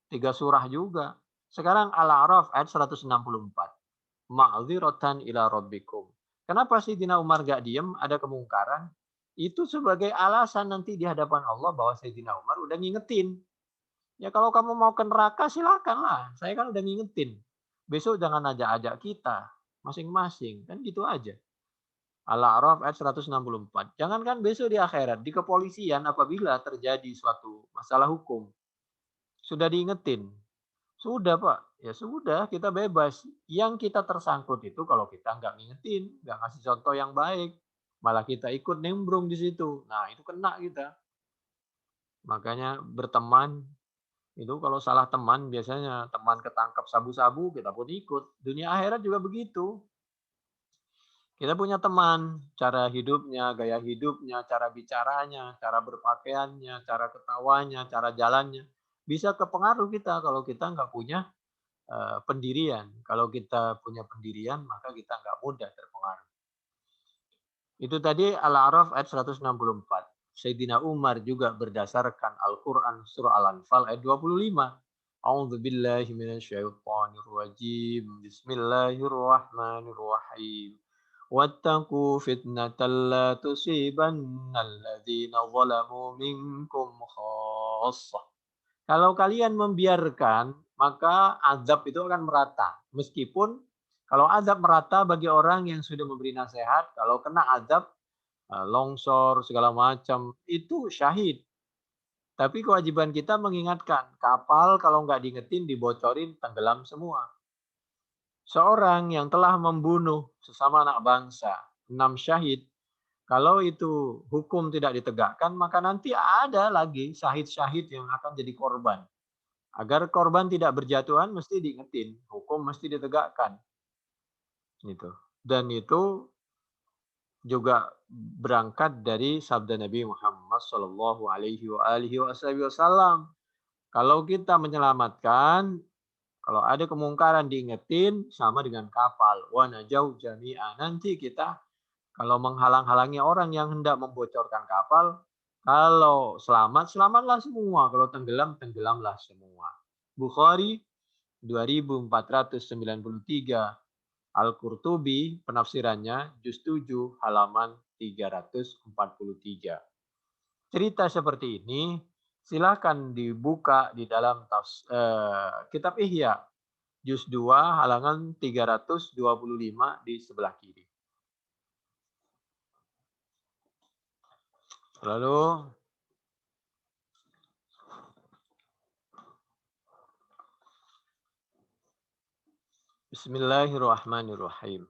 3 surah juga. Sekarang Al-A'raf ayat 164. Ma'ziratan ila rabbikum. Kenapa sih Sayyidina Umar gak diem? Ada kemungkaran. Itu sebagai alasan nanti di hadapan Allah bahwa Sayyidina Umar udah ngingetin. Ya kalau kamu mau ke neraka silakan lah. Saya kan udah ngingetin. Besok jangan ajak-ajak kita. Masing-masing. Kan gitu aja. Al-A'raf ayat 164. Jangankan besok di akhirat. Di kepolisian apabila terjadi suatu masalah hukum. Sudah diingetin. Sudah Pak. Ya sudah kita bebas. Yang kita tersangkut itu kalau kita nggak ngingetin. Nggak ngasih contoh yang baik. Malah kita ikut nimbrung di situ. Nah itu kena kita. Makanya berteman itu kalau salah teman biasanya teman ketangkap sabu-sabu kita pun ikut. Dunia akhirat juga begitu. Kita punya teman, cara hidupnya, gaya hidupnya, cara bicaranya, cara berpakaiannya, cara ketawanya, cara jalannya. Bisa kepengaruh kita kalau kita nggak punya pendirian. Kalau kita punya pendirian, maka kita nggak mudah terpengaruh. Itu tadi Al-A'raf ayat 164. Sayyidina Umar juga berdasarkan Al-Quran surah Al-Anfal ayat 25. A'udzu billahi minasyaitonir rajim. Bismillahirrahmanirrahim. Wattaqu fitnatan la tusibanna alladzina zalamu minkum khassah. Kalau kalian membiarkan, maka azab itu akan merata. Meskipun kalau azab merata bagi orang yang sudah memberi nasihat, kalau kena azab longsor segala macam itu syahid. Tapi kewajiban kita mengingatkan, kapal kalau nggak diingetin dibocorin tenggelam semua. Seorang yang telah membunuh sesama anak bangsa, 6 syahid, kalau itu hukum tidak ditegakkan, maka nanti ada lagi syahid-syahid yang akan jadi korban. Agar korban tidak berjatuhan, mesti diingetin, hukum mesti ditegakkan. Gitu. Dan itu juga berangkat dari sabda Nabi Muhammad Shallallahu Alaihi Wasallam. Kalau kita menyelamatkan, kalau ada kemungkaran diingetin, sama dengan kapal. Wana jauh jami'ah. Nanti kita kalau menghalang-halangi orang yang hendak membocorkan kapal, kalau selamat, selamatlah semua. Kalau tenggelam, tenggelamlah semua. Bukhari 2493. Al-Qurtubi penafsirannya juz 7 halaman 343. Cerita seperti ini silakan dibuka di dalam kitab Ihya juz 2 halaman 325 di sebelah kiri. Lalu Bismillahirrahmanirrahim.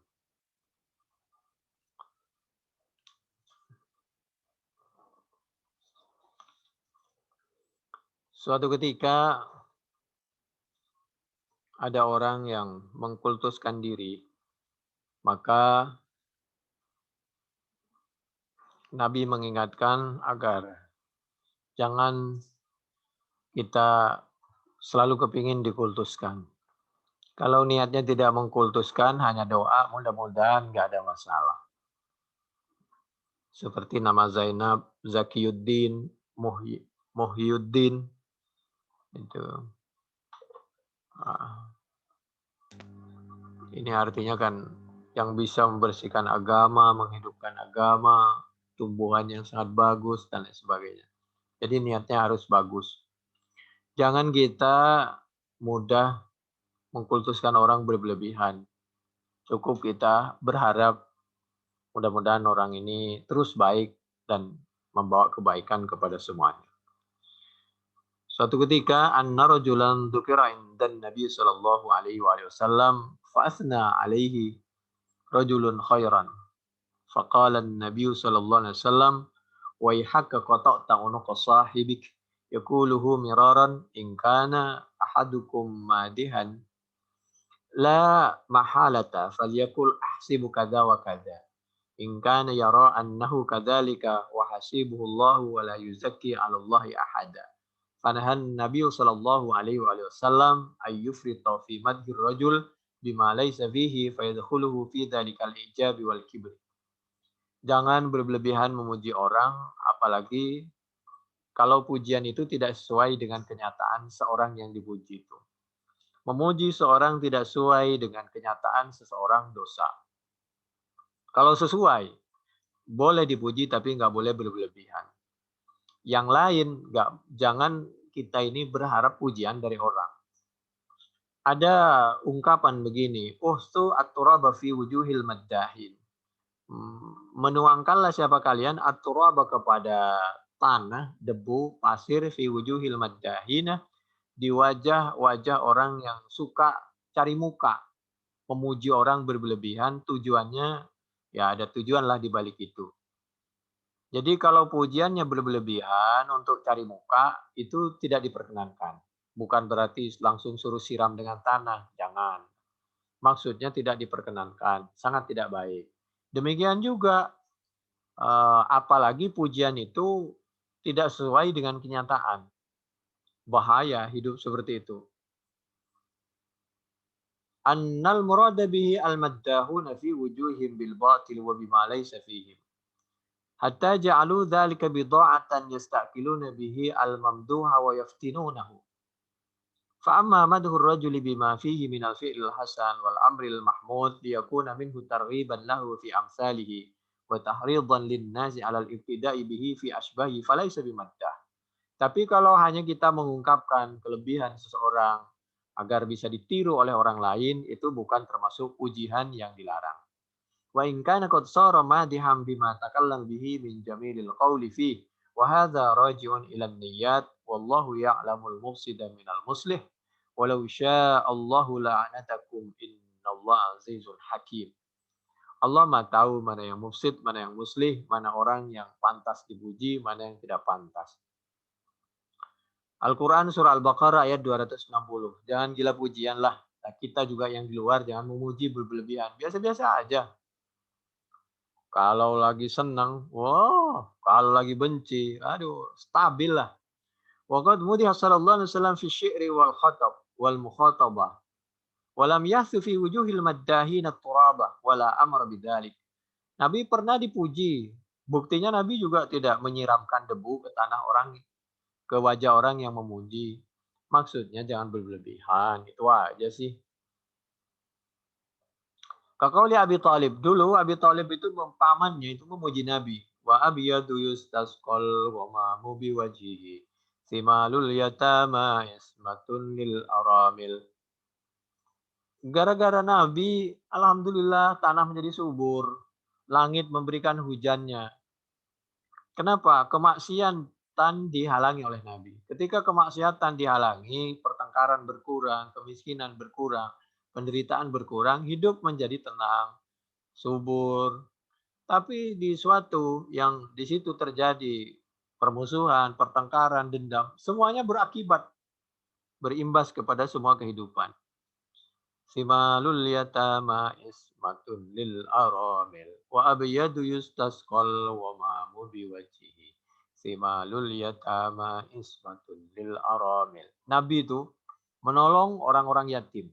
Suatu ketika ada orang yang mengkultuskan diri, maka Nabi mengingatkan agar jangan kita selalu kepingin dikultuskan. Kalau niatnya tidak mengkultuskan, hanya doa, mudah-mudahan nggak ada masalah. Seperti nama Zainab, Zakiyuddin, Muhyiddin, itu. Ini artinya kan yang bisa membersihkan agama, menghidupkan agama, tumbuhan yang sangat bagus, dan lain sebagainya. Jadi niatnya harus bagus. Jangan kita mudah mengkultuskan orang berlebihan. Cukup kita berharap mudah-mudahan orang ini terus baik dan membawa kebaikan kepada semuanya. Suatu ketika anna rajulan dzukira indan Nabi sallallahu alaihi wasallam fa asna alaihi rajulun khairan. Faqala an-nabiy sallallahu alaihi wasallam wa yahakka qata'ta unuqa sahibik yaquluhu miraran in kana ahadukum madihan la mahalata falyakul ahsibu kadza wa kadza in kana yara annahu kadzalika wa hasibuhu Allah wa la yuzakki 'ala Allah ahada. Fanahan Nabi sallallahu alaihi wasallam ay yufrita fi madhir rajul bima laysa fihi fayadkhuluhu fi dzalikal ijabi wal kibr. Jangan berlebihan memuji orang, apalagi kalau pujian itu tidak sesuai dengan kenyataan seorang yang dipuji itu. Memuji seorang tidak sesuai dengan kenyataan seseorang dosa. Kalau sesuai, boleh dipuji tapi nggak boleh berlebihan. Yang lain, jangan kita ini berharap pujian dari orang. Ada ungkapan begini, uhtu at-turaba fi wujuhil maddahin. Menuangkanlah siapa kalian at-turaba kepada tanah, debu, pasir fi wujuhil maddahina di wajah-wajah orang yang suka cari muka, memuji orang berlebihan, tujuannya ya ada tujuan lah di balik itu. Jadi kalau pujiannya berlebihan untuk cari muka, itu tidak diperkenankan. Bukan berarti langsung suruh siram dengan tanah, jangan. Maksudnya tidak diperkenankan, sangat tidak baik. Demikian juga, apalagi pujian itu tidak sesuai dengan kenyataan. Bahaya hidup seperti itu. Annal murada bihi al-maddahuna fi wujuhim bil batil wa bima laysa fihim. Hatta ja'alu dzalika bidha'atan yasta'kiluna bihi al-mamduha wa yaftinunahu. Fa amma madhur rajuli bima fihi min al-fi'l al-hasan wal amri al-mahmud liyakuna minhu targhiban lahu fi amsalihi wa tahridan lin-nasi 'ala al-ibtida'i bihi fi asbahi falaysa bimaddah. Tapi kalau hanya kita mengungkapkan kelebihan seseorang agar bisa ditiru oleh orang lain, itu bukan termasuk pujian yang dilarang. Wa in kana qad sara madiham bima takallam bihi min jamilil qawli fi wa hadza raji'un ila niyyat wallahu ya'lamul mufsida minal muslih walau syaa Allahu la'anatakum innallaha azizul hakim. Allah Maha tahu mana yang mufsid, mana yang muslih, mana orang yang pantas dipuji, mana yang tidak pantas. Al-Quran surah Al-Baqarah ayat 260. Jangan gila pujian lah. Nah, kita juga yang di luar jangan memuji berlebihan. Biasa-biasa aja. Kalau lagi senang, wow. Kalau lagi benci, aduh, stabil lah. Waqad mudiha sallallahu alaihi wasallam fi syi'ri wal khatab wal mukhatabah. Walam yahsu fi wujuhil maddahin at-turabah wala amr bidzalik. Nabi pernah dipuji. Buktinya Nabi juga tidak menyiramkan debu ke tanah orang, ke wajah orang yang memuji. Maksudnya jangan berlebihan, itu aja sih. Kaqauli Abi Thalib, dulu Abi Thalib itu pamannya itu memuji Nabi. Wa abiyadu yustasqal wa ma mubi wajihi. Simalul yatama yasmatun lil aramil. Gara-gara Nabi, alhamdulillah tanah menjadi subur. Langit memberikan hujannya. Kenapa? Kemaksiatan dihalangi oleh Nabi. Ketika kemaksiatan dihalangi, pertengkaran berkurang, kemiskinan berkurang, penderitaan berkurang, hidup menjadi tenang, subur. Tapi di suatu yang di situ terjadi permusuhan, pertengkaran, dendam, semuanya berakibat, berimbas kepada semua kehidupan. Simalul yatama ismatun lil aramil wa abyadu yustasqal wa ma'mu biwajhihi. Simalul yatama ismatun lil aramil. Nabi itu menolong orang-orang yatim.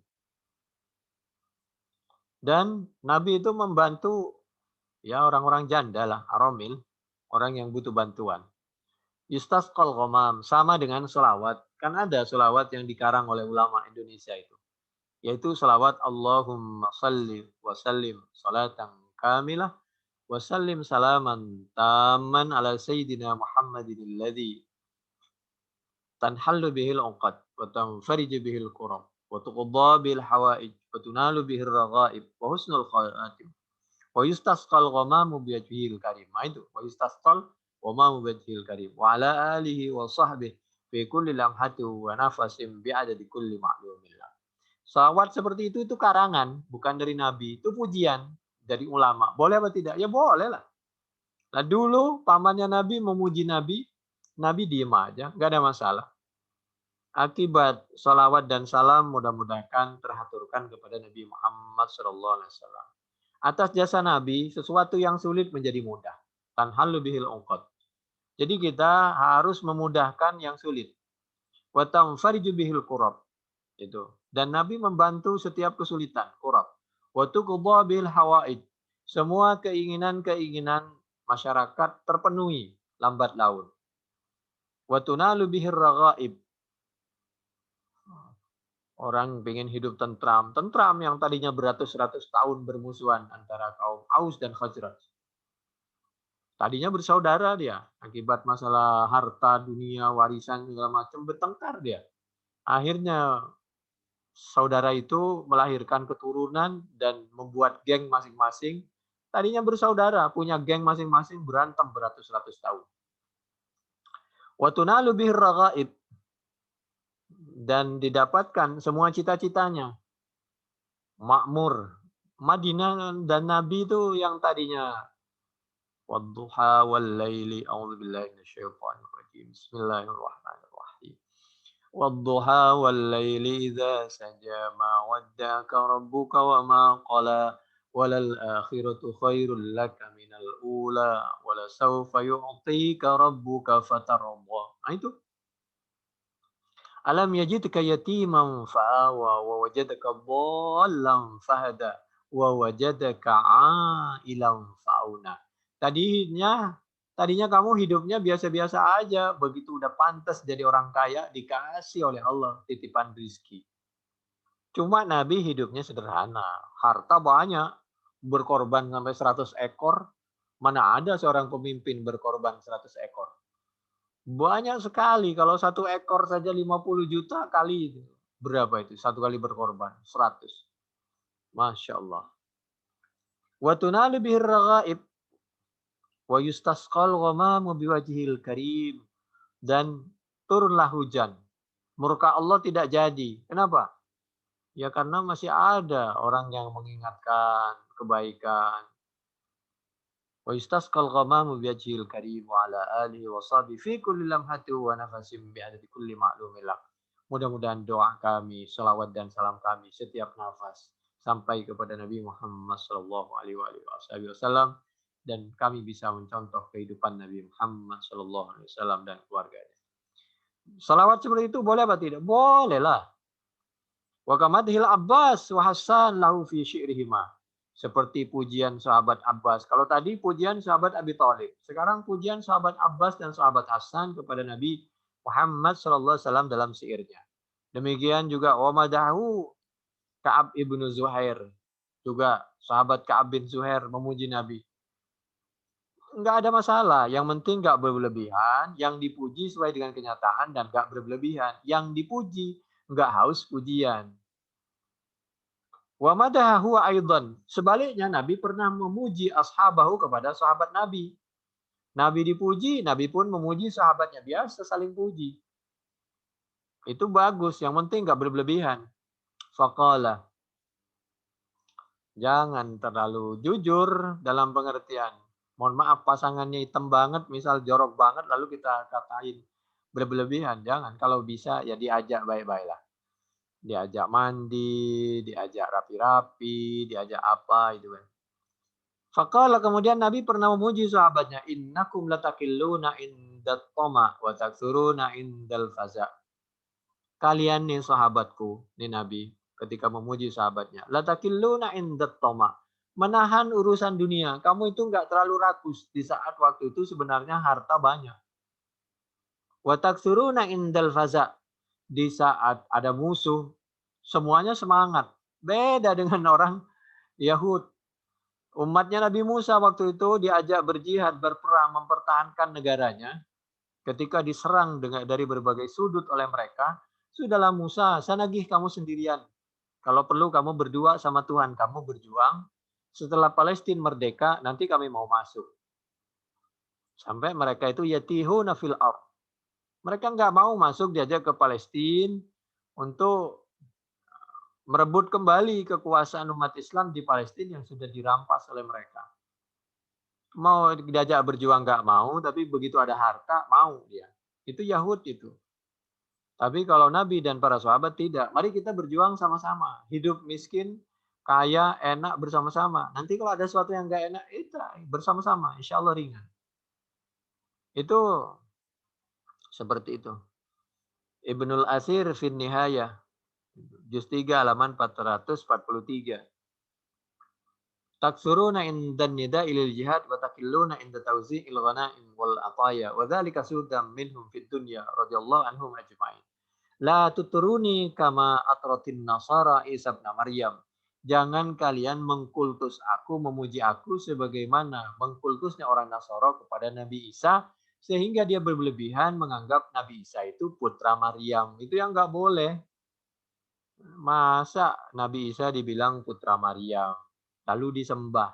Dan Nabi itu membantu ya orang-orang janda lah, aramil, orang yang butuh bantuan. Yustasqal ghamam, sama dengan selawat. Kan ada selawat yang dikarang oleh ulama Indonesia itu. Yaitu selawat Allahumma salli wa sallim salatan kamilah wa sallim salaman taman ala sayyidina Muhammadin alladhi tanhallu bihil uqad wa tanfariju bihil kurab wa tuqadda bil hawaij wa tunalu bihir raghaib wa husnul khawatim wa yustasqal ghamamu biwajhil karim. Itu wa yustasqal ghamamu biwajhil karim wa ala alihi wa sahbihi fi kulli lamhati wa nafasin bi'adadi kulli ma'lumillah. Salawat seperti itu karangan, bukan dari Nabi. Itu pujian dari ulama. Boleh apa tidak? Ya boleh lah. Nah dulu pamannya Nabi memuji Nabi, Nabi diem aja, nggak ada masalah. Akibat salawat dan salam mudah-mudahan terhaturkan kepada Nabi Muhammad SAW. Atas jasa Nabi, sesuatu yang sulit menjadi mudah. Tanhallu bihil uqad. Jadi kita harus memudahkan yang sulit. Wa tanfariju bihil kurab. Itu. Dan Nabi membantu setiap kesulitan, kurab. Wa tuqadda bil hawaid. Semua keinginan-keinginan masyarakat terpenuhi lambat laun. Wa tunalu bihir raghaib. Orang pengen hidup tentram. Tentram yang tadinya beratus-ratus tahun bermusuhan antara kaum Aus dan Khazraj. Tadinya bersaudara dia. Akibat masalah harta, dunia, warisan, segala macam bertengkar dia. Akhirnya saudara itu melahirkan keturunan dan membuat geng masing-masing. Tadinya bersaudara, punya geng masing-masing, berantem beratus-ratus tahun. Wa tunalu bihir raghaib. Dan didapatkan semua cita-citanya. Makmur. Madinah dan Nabi itu yang tadinya wadduha wal laili a'udzubillahi minasyaitonir rajim. Bismillahirrahmanirrahim. Wadduha wal laili idza saja ma wadda'aka rabbuka wa ma qala walal akhiratu khairul laka minal ula wala sawfa yu'tika rabbuka fatarda. Nah itu. Alam yajidka yatiman fa'awa wa wajadaka dhallan fahada wa wajadaka 'ailan fa'auna. Tadinya kamu hidupnya biasa-biasa aja, begitu udah pantas jadi orang kaya dikasih oleh Allah titipan rizki. Cuma Nabi hidupnya sederhana, harta banyak, berkorban sampai 100 ekor, mana ada seorang pemimpin berkorban 100 ekor. Banyak sekali. Kalau 1 ekor saja 50 juta kali itu. Berapa itu? 1 kali berkorban. 100. Masya Allah. Wa tunalu bihir raghaib. Wa yustasqal ghamamu biwajhil karim. Dan turunlah hujan. Murka Allah tidak jadi. Kenapa? Ya karena masih ada orang yang mengingatkan kebaikan. Wa yustasqal ghamamu biwajhil karim wa ala alihi wa sahbihi fi kulli lamhati wa nafasin bi'adadi kulli ma'lumillah. Mudah-mudahan doa kami, salawat dan salam kami setiap nafas sampai kepada Nabi Muhammad sallallahu alaihi wasallam dan kami bisa mencontoh kehidupan Nabi Muhammad sallallahu alaihi wasallam dan keluarganya. Salawat seperti itu boleh apa tidak? Boleh lah. Wa kamadhil Abbas wa Hasan lahu fi syi'rihima. Seperti pujian sahabat Abbas. Kalau tadi pujian sahabat Abi Thalib. Sekarang pujian sahabat Abbas dan sahabat Hasan kepada Nabi Muhammad SAW dalam syairnya. Demikian juga wa madahu Ka'ab ibnu Zuhair. Juga sahabat Ka'ab bin Zuhair memuji Nabi. Enggak ada masalah. Yang penting enggak berlebihan. Yang dipuji sesuai dengan kenyataan dan enggak berlebihan. Yang dipuji enggak haus pujian. Wa madahu aidan. Sebaliknya Nabi pernah memuji ashabahu kepada sahabat Nabi. Nabi dipuji, Nabi pun memuji sahabatnya. Biasa saling puji. Itu bagus, yang penting enggak berlebihan. Faqala. Jangan terlalu jujur dalam pengertian. Mohon maaf pasangannya hitam banget, misal jorok banget lalu kita katain berlebihan, jangan. Kalau bisa ya diajak baik-baik lah. Diajak mandi, diajak rapi-rapi, diajak apa itu kan. Faqala kemudian Nabi pernah memuji sahabatnya, "Innakum latakilluna indat tama wa taksuruna indal faza." Kalian nih sahabatku, nih Nabi ketika memuji sahabatnya, latakilluna indat tama. Menahan urusan dunia. Kamu itu enggak terlalu rakus di saat waktu itu sebenarnya harta banyak. Wa taksuruna indal faza. Di saat ada musuh, semuanya semangat. Beda dengan orang Yahud. Umatnya Nabi Musa waktu itu diajak berjihad, berperang, mempertahankan negaranya. Ketika diserang dari berbagai sudut oleh mereka, sudahlah Musa, sanagih kamu sendirian. Kalau perlu kamu berdua sama Tuhan kamu berjuang. Setelah Palestina merdeka, nanti kami mau masuk. Sampai mereka itu yatihuna fil ard. Mereka nggak mau masuk diajak ke Palestina untuk merebut kembali kekuasaan umat Islam di Palestina yang sudah dirampas oleh mereka. Mau diajak berjuang nggak mau, tapi begitu ada harta, mau dia. Itu Yahud itu. Tapi kalau Nabi dan para sahabat tidak. Mari kita berjuang sama-sama. Hidup miskin, kaya, enak bersama-sama. Nanti kalau ada sesuatu yang nggak enak, itu bersama-sama. Insya Allah ringan. Itu seperti itu. Ibnul Asir fin Nihayah. Juz 3 halaman 443. Taksuruna indan nida ilil jihad wa takilluna inda tauzi'il ghanaim wal ataya wa dzalika sudam minhum fid dunya radhiyallahu anhum ajma'in. La tuturuni kama atratin nasara Isa bin Maryam. Jangan kalian mengkultus aku, memuji aku sebagaimana mengkultusnya orang Nasara kepada Nabi Isa sehingga dia berlebihan menganggap Nabi Isa itu putra Maryam. Itu yang nggak boleh. Masa Nabi Isa dibilang putra Maryam, lalu disembah.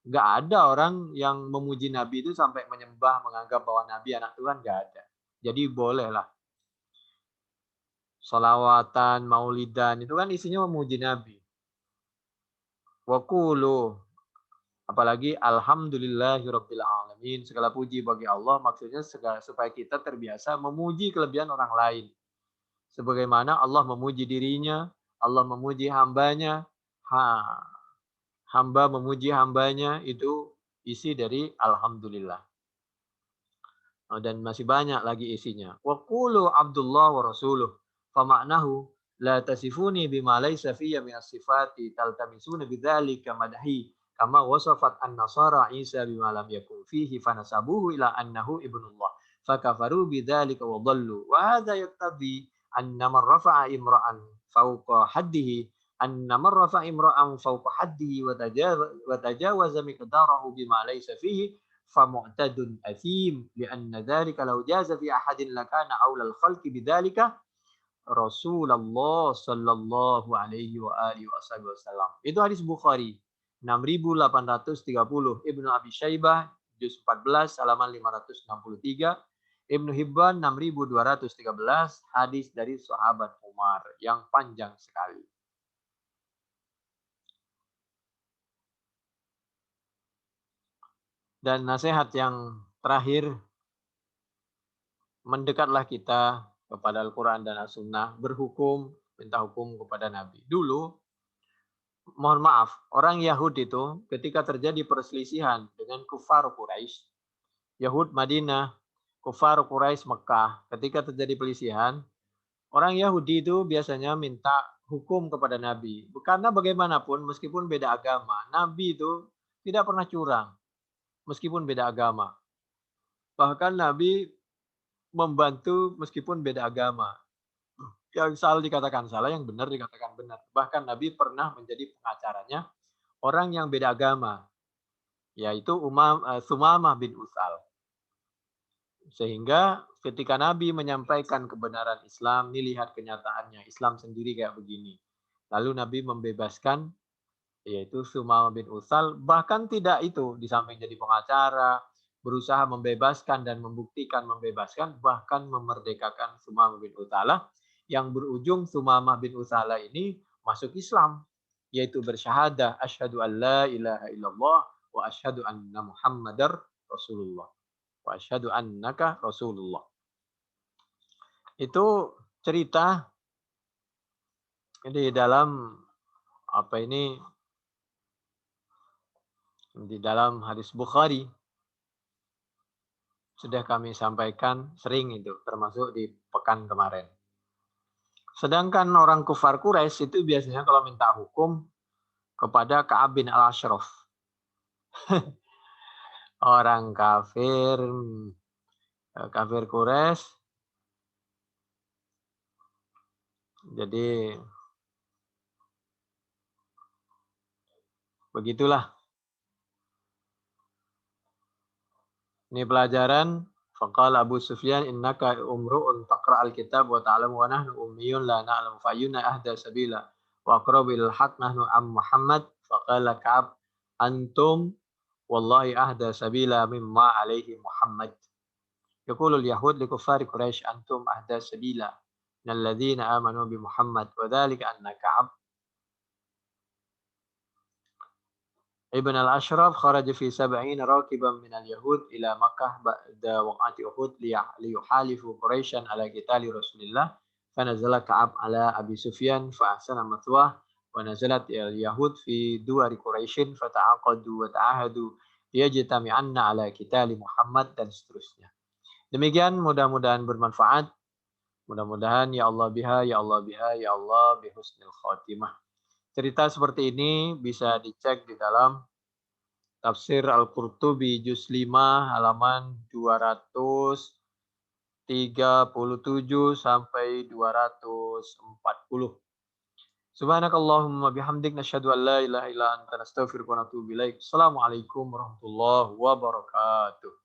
Nggak ada orang yang memuji Nabi itu sampai menyembah, menganggap bahwa Nabi anak Tuhan, nggak ada. Jadi bolehlah. Sholawatan, maulidan, itu kan isinya memuji Nabi. Wakulu, apalagi alhamdulillahirabbil alamin, segala puji bagi Allah, maksudnya supaya kita terbiasa memuji kelebihan orang lain. Sebagaimana Allah memuji dirinya, Allah memuji hambanya, hamba memuji hambanya, itu isi dari alhamdulillah. Dan masih banyak lagi isinya. Wa qulu Abdullah wa rasuluh. Famaknahu la tasifuni bima laysa fiyya min as-sifati taltamisuna bidzalika madhi kama wasafat an-nasara Isa bima lam yakun fihi fanasabuhu ila annahu ibnullah fakafaru bidzalika wa dhallu wa hadza yaqtadi anna man rafa'a imra'an fawqa haddihi anna man rafa'a imra'an fawqa haddihi wa tajawaza miqdarahu bima laysa fihi فمعتد أثيم لأن ذلك لو جاز في أحد لكان أولى الخلق بذلك رسول الله صلى الله عليه وآله وسلم. Itu hadis Bukhari 6830, Ibnu Abi Syaibah juz 14 halaman 563, Ibnu Hibban 6213, hadis dari sahabat Umar yang panjang sekali. Dan nasihat yang terakhir, mendekatlah kita kepada Al-Quran dan As-Sunnah, berhukum, minta hukum kepada Nabi. Dulu, mohon maaf, orang Yahudi itu ketika terjadi perselisihan dengan kufar Quraisy, Yahud Madinah, kufar Quraisy Mekah, ketika terjadi perselisihan, orang Yahudi itu biasanya minta hukum kepada Nabi. Karena bagaimanapun, meskipun beda agama, Nabi itu tidak pernah curang, meskipun beda agama. Bahkan Nabi membantu meskipun beda agama. Yang salah dikatakan salah, yang benar dikatakan benar. Bahkan Nabi pernah menjadi pengacaranya orang yang beda agama, yaitu Sumamah bin Utsal. Sehingga ketika Nabi menyampaikan kebenaran Islam, ini lihat kenyataannya, Islam sendiri kayak begini. Lalu Nabi membebaskan, yaitu Sumamah bin Utsal, bahkan tidak itu, di samping jadi pengacara, berusaha membebaskan dan membuktikan membebaskan, bahkan memerdekakan Sumamah bin Utsal, yang berujung Sumamah bin Utsal ini masuk Islam, yaitu bersyahadah asyhadu an la ilaha illallah wa asyhadu anna Muhammadar Rasulullah. Wa asyhadu annaka Rasulullah. Itu cerita di dalam di dalam hadis Bukhari. Sudah kami sampaikan sering itu, termasuk di pekan kemarin. Sedangkan orang kufar Quraisy itu biasanya kalau minta hukum kepada Ka'ab bin al-Ashraf. Orang kafir Quraisy. Jadi begitulah. Ini pelajaran. Faqala Abu Sufyan innaka umru'un taqra al-kitab wa ta'lamu wa nahnu ummiyun la na'lamu fa'yuna ahda sabila wa aqrabil haq nahnu am Muhammad. Faqala Ka'ab antum wallahi ahda sabila mimma alaihi Muhammad. Yaqulul yahud li kuffari Quraisy antum ahda sabila minal ladzina amanu bi Muhammad wa dzalika anna Ka'ab Ibn al-Ashraf kharaja fi 70 rakiban min al-Yahud ila Makkah ba'da waqati Uhud liyuhalifu Quraisyan ala qitali Rasulillah fanazala Ka'ab ala Abi Sufyan fa ahsana mathwah wa nazalat al-Yahud fi duwari Quraisyin fata'aqadu wa ta'ahadu yajtami'anna ala qitali Muhammad dan seterusnya. Demikian mudah-mudahan bermanfaat. Mudah-mudahan ya Allah biha ya Allah biha ya Allah bihusnil khatimah. Cerita seperti ini bisa dicek di dalam Tafsir Al-Qurtubi juz 5 halaman 237 sampai 240. Subhanakallahumma bihamdik nasyhadu an la ilaha illa anta nastaghfiruka wa natubu ilaik. Assalamualaikum warahmatullahi wabarakatuh.